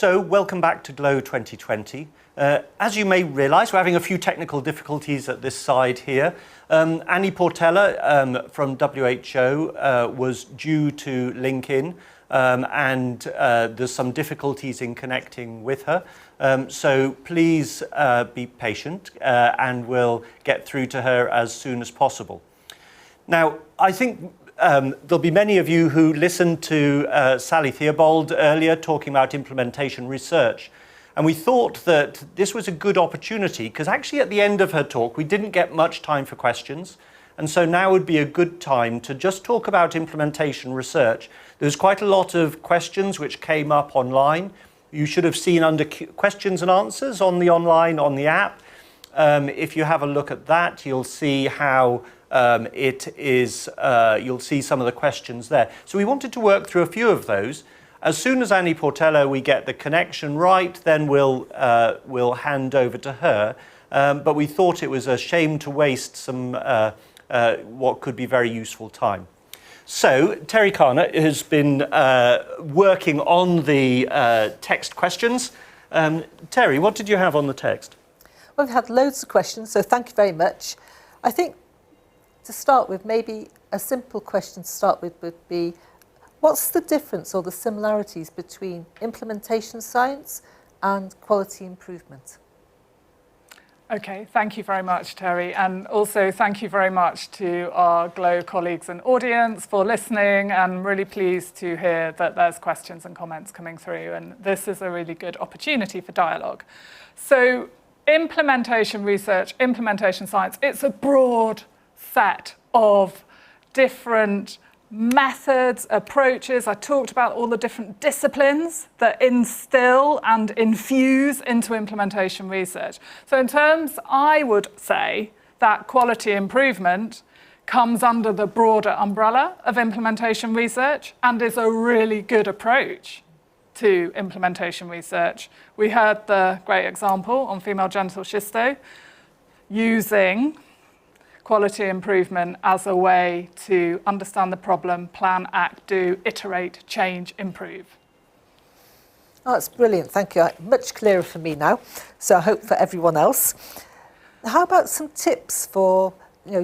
So, welcome back to GLOW 2020. As you may realise, we're having a few technical difficulties at this side here. Annie Portella from WHO was due to link in, and there's some difficulties in connecting with her. So please be patient, and we'll get through to her as soon as possible. Now, I think there'll be many of you who listened to Sally Theobald earlier talking about implementation research. And we thought that this was a good opportunity because actually at the end of her talk, we didn't get much time for questions. And so now would be a good time to just talk about implementation research. There's quite a lot of questions which came up online. You should have seen under questions and answers on the online, on the app. If you have a look at that, you'll see how it is, you'll see some of the questions there. So we wanted to work through a few of those. As soon as Annie Portella, we get the connection right, then we'll hand over to her. But we thought it was a shame to waste some what could be very useful time. So Terry Kahner has been working on the text questions. Terry, what did you have on the text? Well, we've had loads of questions, so thank you very much. I think to start with, maybe a simple question to start with would be, what's the difference or the similarities between implementation science and quality improvement? Okay, thank you very much, Terry. And also thank you very much to our GLOW colleagues and audience for listening. I'm really pleased to hear that there's questions and comments coming through. And this is a really good opportunity for dialogue. So implementation research, implementation science, it's a broad set of different methods, approaches. I talked about all the different disciplines that instill and infuse into implementation research. So in terms, I would say that quality improvement comes under the broader umbrella of implementation research and is a really good approach to implementation research. We heard the great example on female genital schisto using quality improvement as a way to understand the problem, plan, act, do, iterate, change, improve. Oh, that's brilliant, thank you. Much clearer for me now, so I hope for everyone else. How about some tips for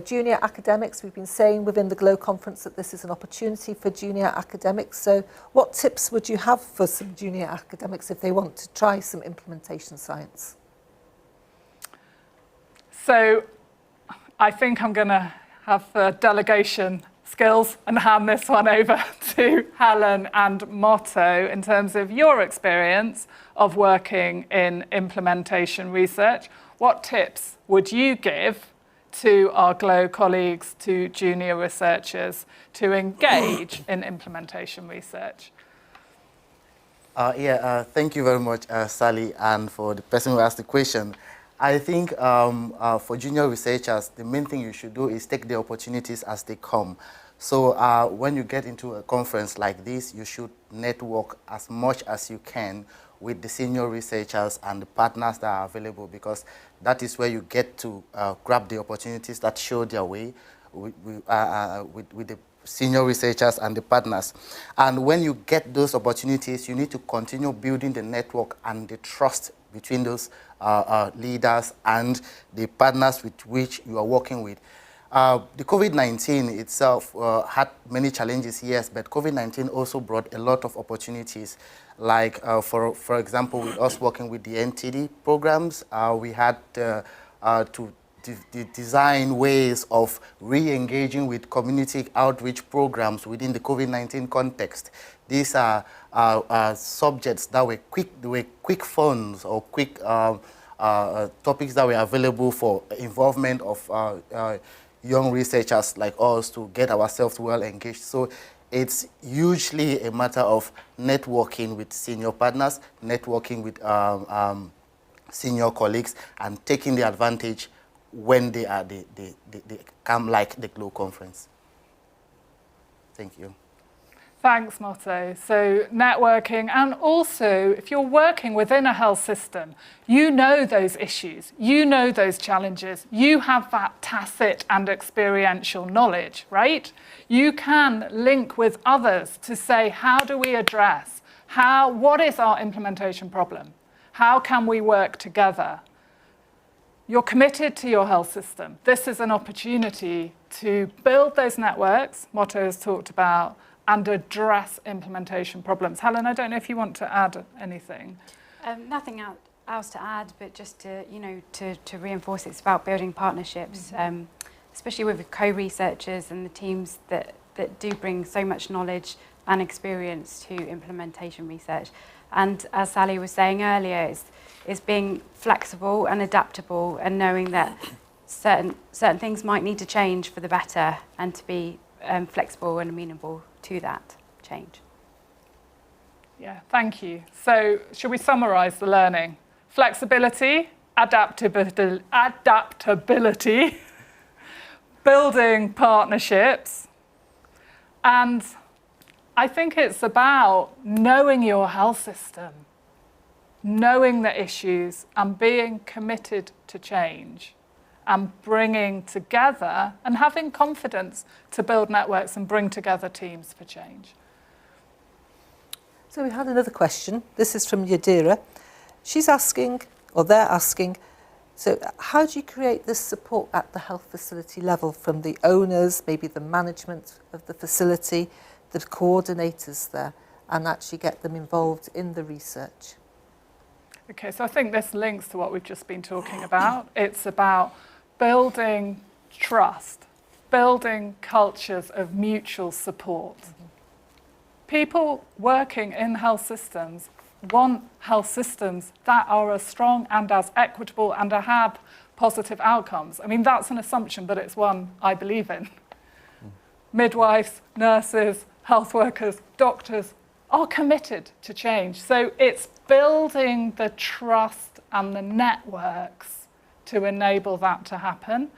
junior academics? We've been saying within the GLOW conference that this is an opportunity for junior academics, so what tips would you have for some junior academics if they want to try some implementation science? So I think I'm going to have delegation skills and hand this one over to Helen and Motto in terms of your experience of working in implementation research. What tips would you give to our GLOW colleagues, to junior researchers, to engage in implementation research? Thank you very much, Sally, and for the person who asked the question. I think for junior researchers, the main thing you should do is take the opportunities as they come. So when you get into a conference like this, you should network as much as you can with the senior researchers and the partners that are available, because that is where you get to grab the opportunities that show their way with the senior researchers and the partners. And when you get those opportunities, you need to continue building the network and the trust between those leaders and the partners with which you are working with. The COVID-19 itself had many challenges, yes, but COVID-19 also brought a lot of opportunities. Like, for example, with us working with the NTD programs, we had to design ways of re-engaging with community outreach programs within the COVID-19 context. These are subjects that were quick funds or quick topics that were available for involvement of young researchers like us to get ourselves well engaged. So it's usually a matter of networking with senior partners, networking with senior colleagues, and taking the advantage when they come, like the GLOW conference. Thank you. Thanks, Motto. So networking, and also if you're working within a health system, you know those issues, you know those challenges, you have that tacit and experiential knowledge, right? You can link with others to say, how do we address, what is our implementation problem? How can we work together? You're committed to your health system. This is an opportunity to build those networks, Motto has talked about, and address implementation problems. Helen, I don't know if you want to add anything. Nothing else to add, but just to reinforce, it's about building partnerships, especially with co-researchers and the teams that do bring so much knowledge and experience to implementation research. And as Sally was saying earlier, is being flexible and adaptable, and knowing that certain things might need to change for the better, and to be flexible and amenable to that change. Yeah, thank you. So should we summarise the learning? Flexibility, adaptability, building partnerships, and I think it's about knowing your health system, knowing the issues and being committed to change, and bringing together and having confidence to build networks and bring together teams for change. So we had another question. This is from Yadira. She's asking, or they're asking, So how do you create this support at the health facility level from the owners, maybe the management of the facility, the coordinators there, and actually get them involved in the research? Okay, so I think this links to what we've just been talking about. It's about building trust, building cultures of mutual support. People working in health systems want health systems that are as strong and as equitable and to have positive outcomes. I mean, that's an assumption, but it's one I believe in. Midwives, nurses, health workers, doctors are committed to change. So it's building the trust and the networks to enable that to happen.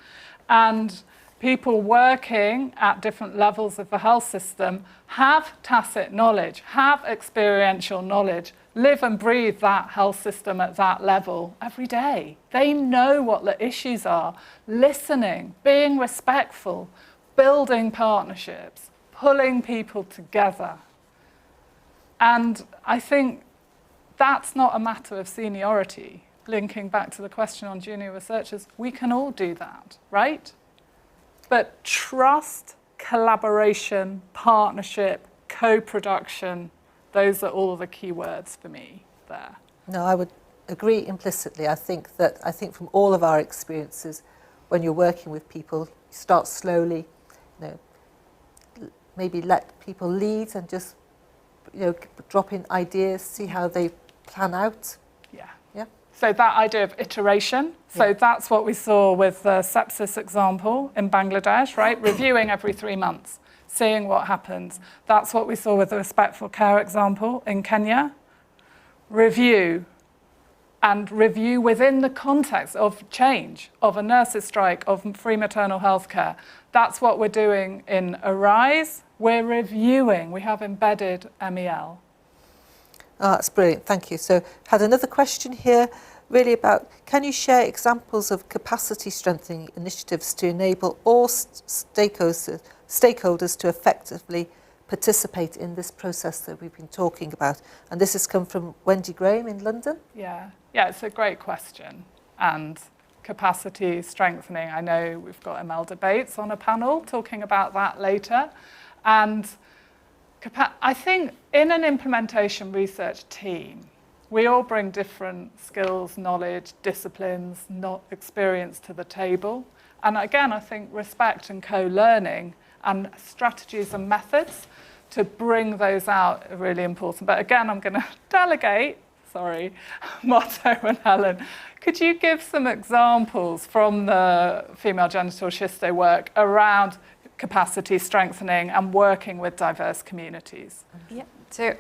And people working at different levels of the health system have tacit knowledge, have experiential knowledge, live and breathe that health system at that level every day. They know what the issues are, listening, being respectful, building partnerships, pulling people together. And I think that's not a matter of seniority. Linking back to the question on junior researchers, we can all do that, right? But trust, collaboration, partnership, co-production, those are all the key words for me there. No, I would agree implicitly. I think from all of our experiences, when you're working with people, you start slowly, maybe let people lead and just, drop in ideas, see how they plan out. Yeah. Yeah. So that idea of iteration, so that's what we saw with the sepsis example in Bangladesh, right? Reviewing every 3 months, seeing what happens. That's what we saw with the respectful care example in Kenya. Review, and review within the context of change, of a nurses' strike, of free maternal health care. That's what we're doing in Arise. We're reviewing. We have embedded MEL. Oh, that's brilliant, thank you. So had another question here, really about, can you share examples of capacity strengthening initiatives to enable all stakeholders to effectively participate in this process that we've been talking about? And this has come from Wendy Graham in London. Yeah, it's a great question. And capacity strengthening, I know we've got ML debates on a panel talking about that later. And I think in an implementation research team, we all bring different skills, knowledge, disciplines, experience to the table. And again, I think respect and co-learning and strategies and methods to bring those out are really important. But again, I'm going to delegate, Motto and Helen. Could you give some examples from the female genital schisto work around capacity strengthening and working with diverse communities? Yeah. So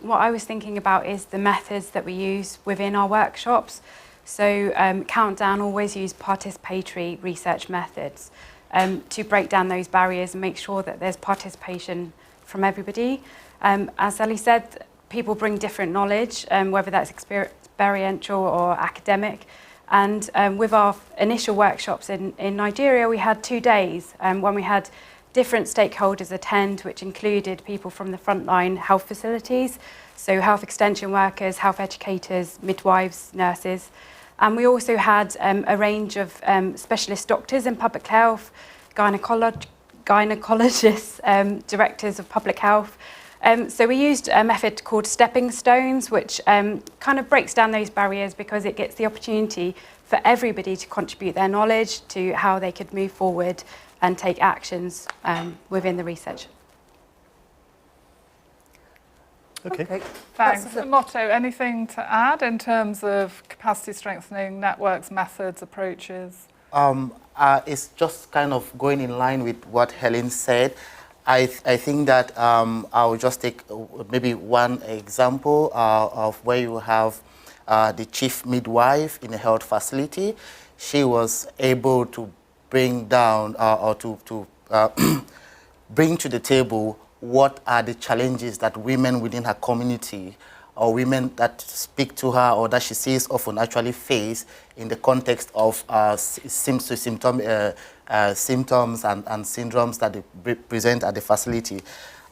what I was thinking about is the methods that we use within our workshops. So Countdown always use participatory research methods to break down those barriers and make sure that there's participation from everybody. As Ellie said, people bring different knowledge, whether that's experiential or academic. And with our initial workshops in Nigeria, we had 2 days when we had different stakeholders attend, which included people from the frontline health facilities, so health extension workers, health educators, midwives, nurses. And we also had a range of specialist doctors in public health, gynecologists, directors of public health. So we used a method called stepping stones, which kind of breaks down those barriers because it gets the opportunity for everybody to contribute their knowledge to how they could move forward and take actions within the research. Okay. Thanks. Motto, anything to add in terms of capacity strengthening, networks, methods, approaches? It's just kind of going in line with what Helen said. I think that I'll just take maybe one example of where you have the chief midwife in a health facility. She was able to bring down or to bring to the table what are the challenges that women within her community or women that speak to her or that she sees often actually face in the context of symptoms and syndromes that they present at the facility.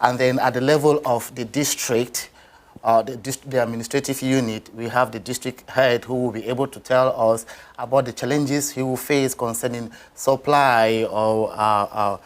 And then at the level of the district, the administrative unit, we have the district head who will be able to tell us about the challenges he will face concerning supply or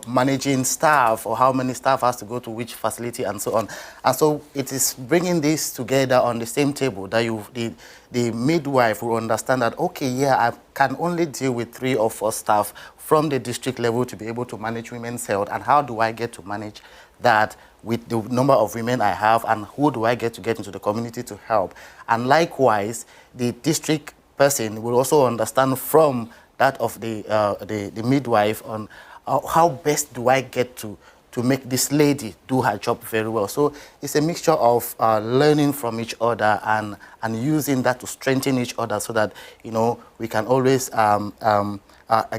managing staff, or how many staff has to go to which facility and so on. And so it is bringing this together on the same table that the midwife will understand that, okay, yeah, I can only deal with 3 or 4 staff from the district level to be able to manage women's health, and how do I get to manage that with the number of women I have, and who do I get into the community to help. And likewise, the district person will also understand from that of the midwife on how best do I get to make this lady do her job very well. So it's a mixture of learning from each other and using that to strengthen each other, so that, you know, we can always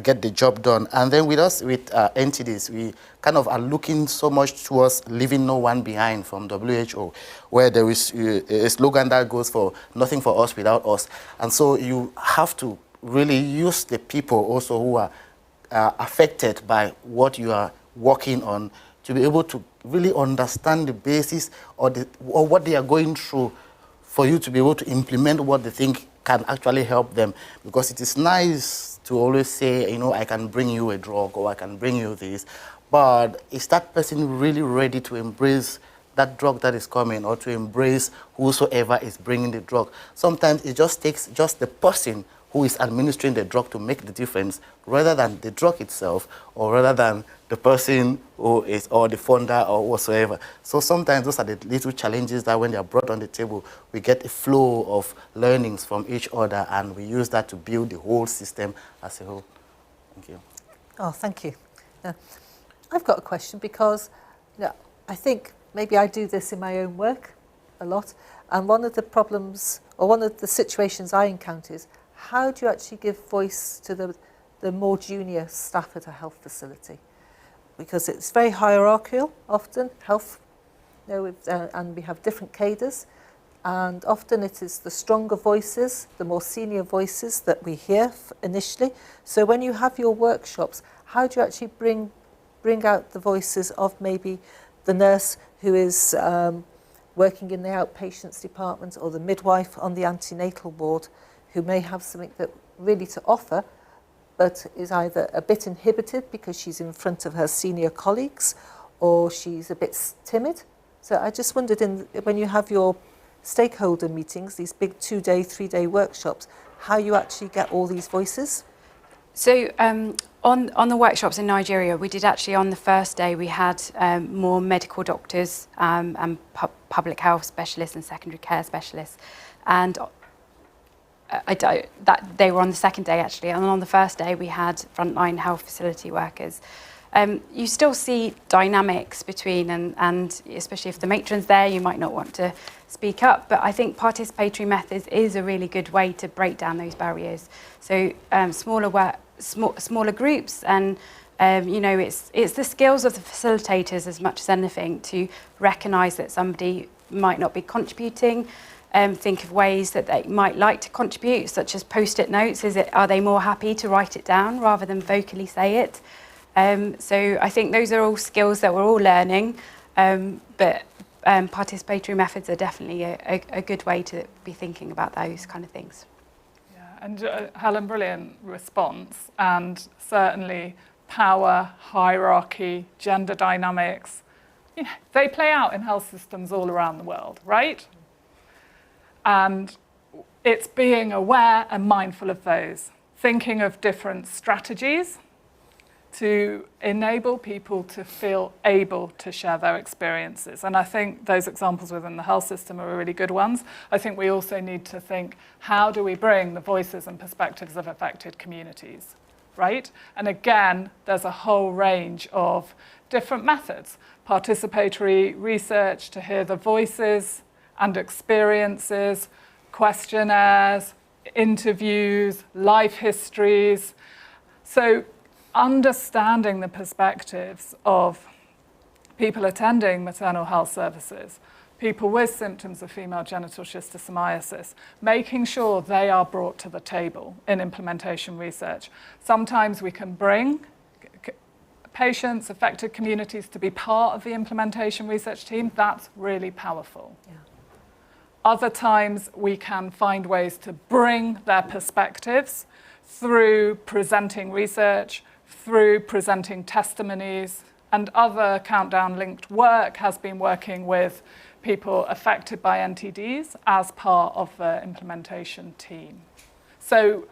get the job done. And then with us, with entities, we kind of are looking so much towards leaving no one behind from WHO, where there is a slogan that goes for nothing for us without us. And so you have to really use the people also who are affected by what you are working on to be able to really understand the basis or what they are going through, for you to be able to implement what they think can actually help them. Because it is nice to always say, you know, I can bring you a drug or I can bring you this, but is that person really ready to embrace that drug that is coming, or to embrace whosoever is bringing the drug? Sometimes it just takes just the person who is administering the drug to make the difference, rather than the drug itself, or rather than the person who is, or the funder or whatsoever. So sometimes those are the little challenges that when they are brought on the table, we get a flow of learnings from each other, and we use that to build the whole system as a whole. Thank you. Oh, thank you. I've got a question, because I think maybe I do this in my own work a lot, and one of the problems, or one of the situations I encounter is, how do you actually give voice to the more junior staff at a health facility? Because it's very hierarchical often, health, and we have different cadres, and often it is the stronger voices, the more senior voices that we hear initially. So when you have your workshops, how do you actually bring out the voices of maybe the nurse who is working in the outpatients department, or the midwife on the antenatal ward, who may have something that really to offer, but is either a bit inhibited because she's in front of her senior colleagues, or she's a bit timid. So I just wondered, when you have your stakeholder meetings, these big 2-day, 3-day workshops, how you actually get all these voices? So on the workshops in Nigeria, we did actually, on the first day, we had more medical doctors and public health specialists and secondary care specialists. And that they were on the second day actually, and on the first day we had frontline health facility workers. You still see dynamics between, and especially if the matron's there, you might not want to speak up, but I think participatory methods is a really good way to break down those barriers. So smaller groups, and it's the skills of the facilitators as much as anything to recognise that somebody might not be contributing. Think of ways that they might like to contribute, such as post-it notes. Are they more happy to write it down rather than vocally say it? So I think those are all skills that we're all learning, but participatory methods are definitely a good way to be thinking about those kind of things. Yeah, and Helen, brilliant response, and certainly power, hierarchy, gender dynamics, they play out in health systems all around the world, right? And it's being aware and mindful of those, thinking of different strategies to enable people to feel able to share their experiences. And I think those examples within the health system are really good ones. I think we also need to think, how do we bring the voices and perspectives of affected communities, right? And again, there's a whole range of different methods. Participatory research to hear the voices and experiences, questionnaires, interviews, life histories. So understanding the perspectives of people attending maternal health services, people with symptoms of female genital schistosomiasis, making sure they are brought to the table in implementation research. Sometimes we can bring patients, affected communities to be part of the implementation research team. That's really powerful. Yeah. Other times we can find ways to bring their perspectives through presenting research, through presenting testimonies, and other Countdown-linked work has been working with people affected by NTDs as part of the implementation team. So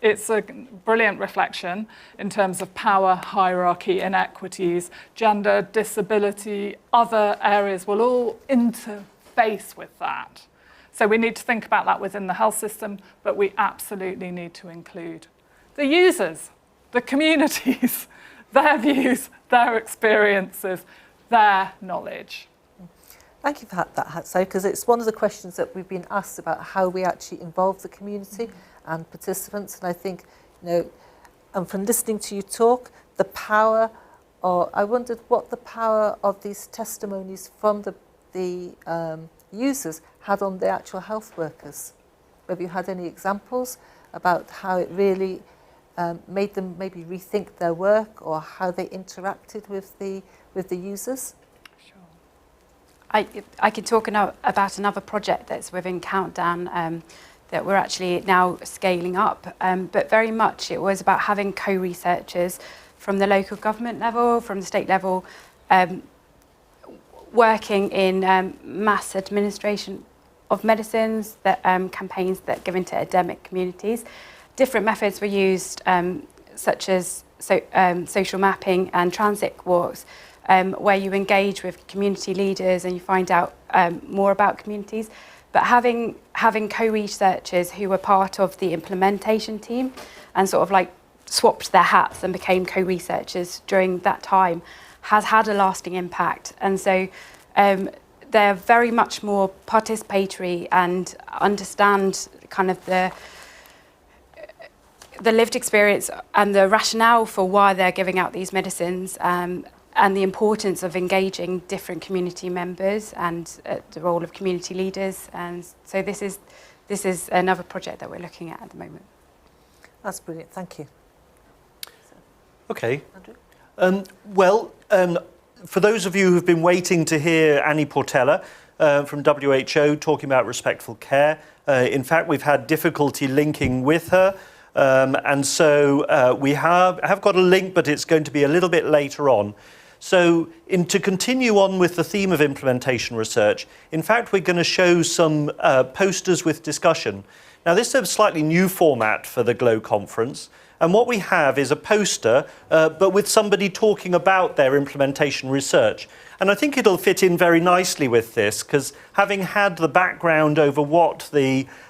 it's a brilliant reflection in terms of power, hierarchy, inequities, gender, disability, other areas will all interface with that. So we need to think about that within the health system, but we absolutely need to include the users, the communities, their views, their experiences, their knowledge. Thank you for that, Hatso, because it's one of the questions that we've been asked about how we actually involve the community and participants. And I think, and from listening to you talk, the power, or I wondered what the power of these testimonies from the users had on the actual health workers. Have you had any examples about how it really made them maybe rethink their work or how they interacted with the users? I can talk about another project that's within Countdown that we're actually now scaling up, but very much it was about having co-researchers from the local government level, from the state level, working in mass administration of medicines, that campaigns that give into endemic communities. Different methods were used, such as social mapping and transit walks, where you engage with community leaders and you find out more about communities. But having co-researchers who were part of the implementation team and sort of like swapped their hats and became co-researchers during that time has had a lasting impact. And so they're very much more participatory and understand kind of the lived experience and the rationale for why they're giving out these medicines, and the importance of engaging different community members and the role of community leaders. And so this is another project that we're looking at the moment. That's brilliant, thank you. Okay. Andrew? For those of you who've been waiting to hear Annie Portella from WHO talking about respectful care, in fact, we've had difficulty linking with her. And so we have got a link, but it's going to be a little bit later on. So to continue on with the theme of implementation research, in fact, we're going to show some posters with discussion. Now, this is a slightly new format for the GLOW conference. And what we have is a poster, but with somebody talking about their implementation research. And I think it'll fit in very nicely with this, because having had the background over what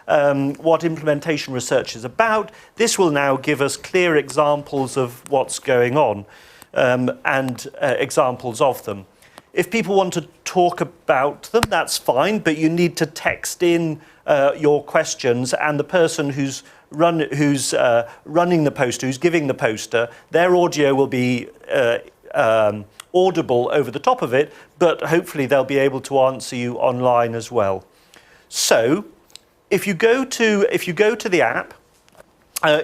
implementation research is about, this will now give us clear examples of what's going on and examples of them. If people want to talk about them, that's fine, but you need to text in your questions, and the person who's running the poster, who's giving the poster, their audio will be audible over the top of it, but hopefully they'll be able to answer you online as well. So, if you go to the app,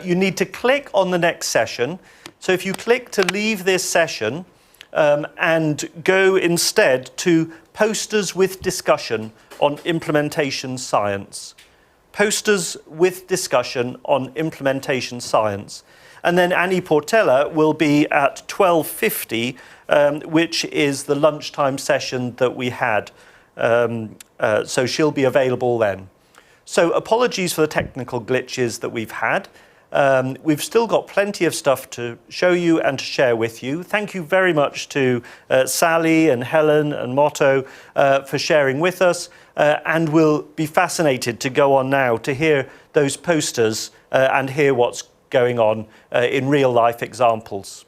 you need to click on the next session. So if you click to leave this session and go instead to posters with discussion on implementation science. Posters with discussion on implementation science. And then Annie Portella will be at 12:50, which is the lunchtime session that we had. So she'll be available then. So apologies for the technical glitches that we've had. We've still got plenty of stuff to show you and to share with you. Thank you very much to Sally and Helen and Motto for sharing with us. And we'll be fascinated to go on now to hear those posters and hear what's going on in real life examples.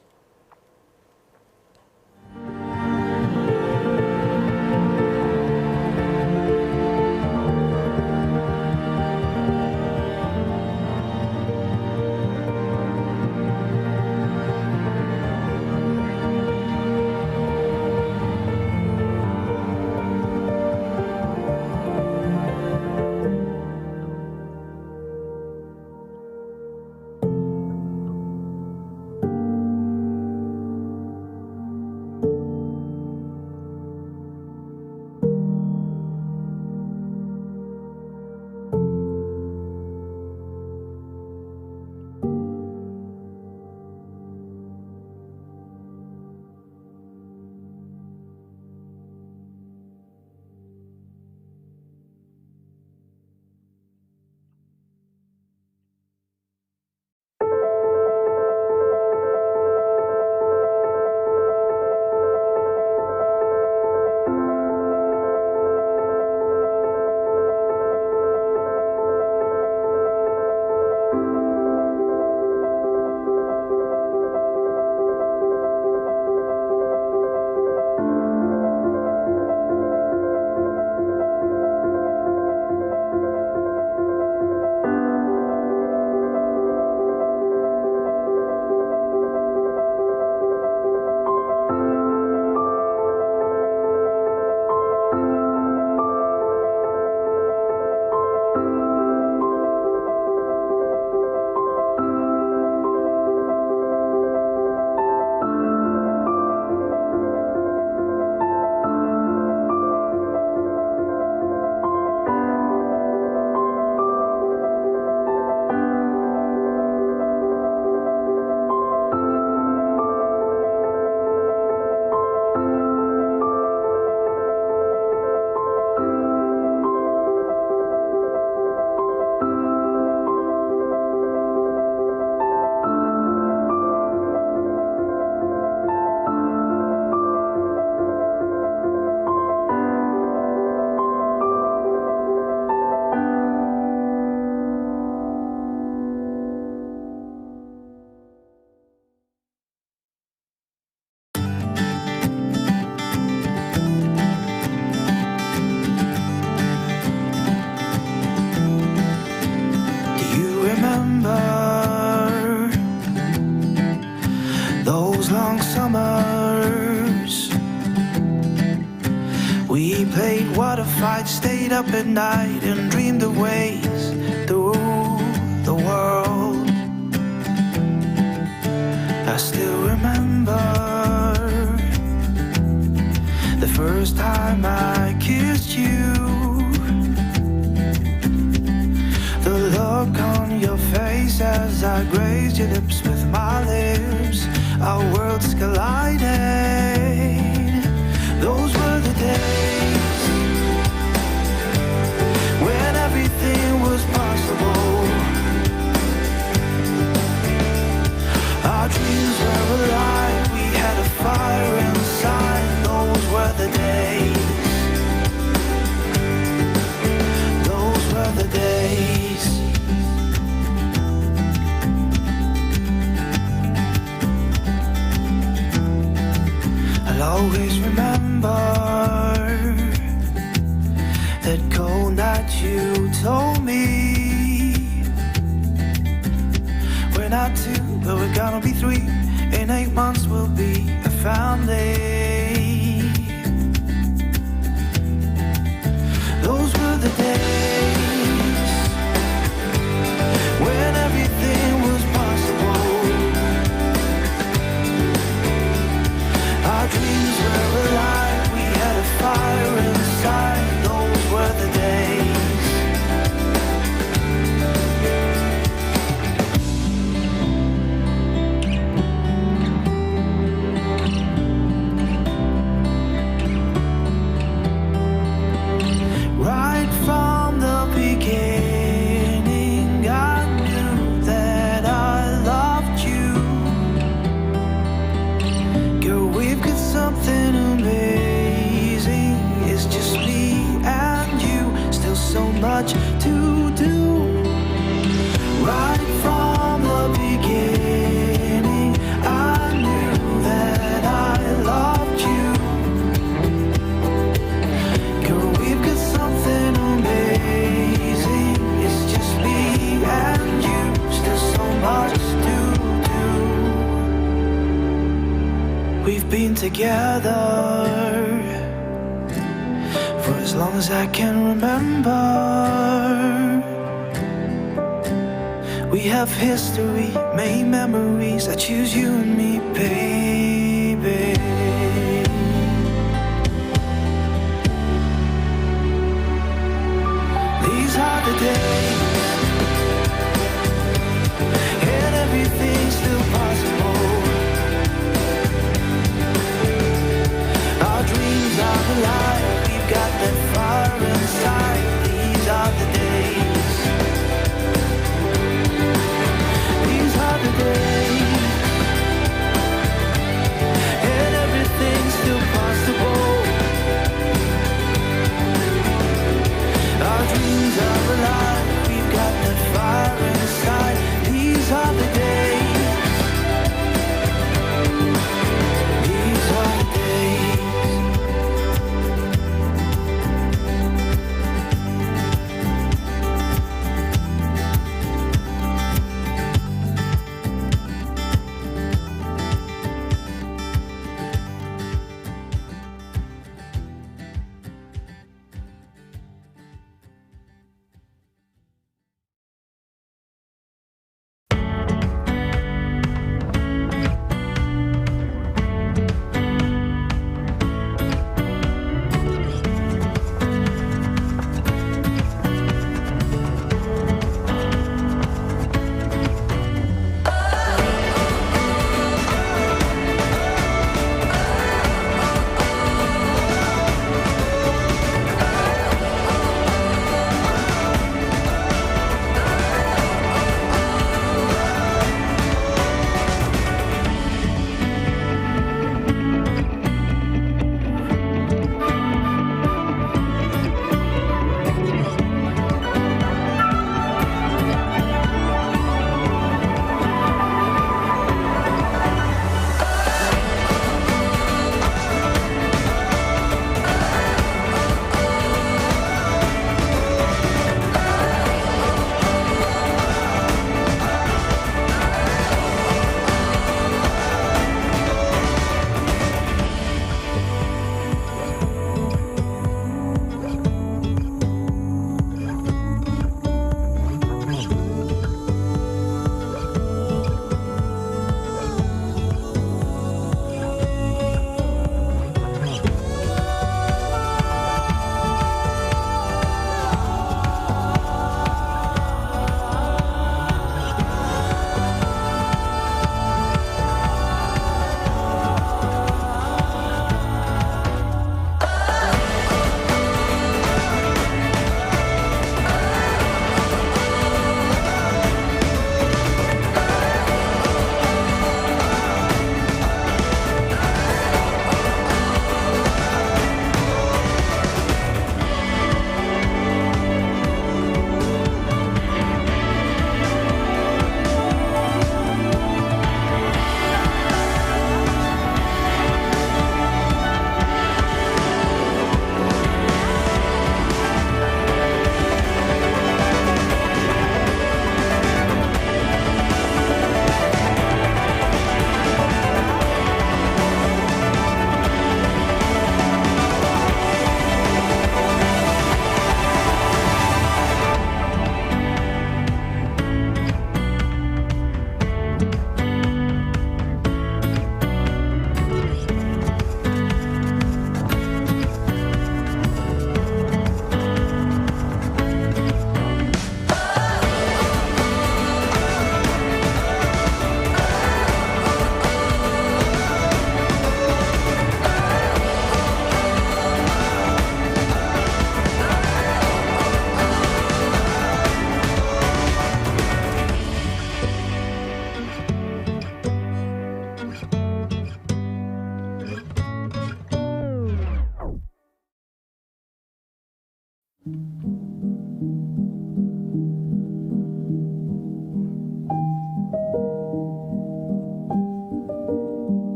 We played water fights, stayed up at night and dreamed of ways through the world. I still remember the first time I kissed you. The look on your face as I grazed your lips with my lips. Our worlds collided. Those were the days when everything was possible. Our dreams were alive, we had a fire inside. Those were the days. Those were the days. I'll always remember that cold night you told me we're not two, but we're gonna be three. In 8 months we'll be a family. Those were the days when everything was possible. Our dreams were alive, we had a fire inside. Those were the days. Right from the beginning, I knew that I loved you. Girl, we've got something amazing. It's just me and you, still so much to do. Right from the beginning, I knew that I loved you. Girl, we've got something amazing. It's just me and you, still so much to do. We've been together for as long as I can remember. We have history, made memories. I choose you and me, baby. These are the days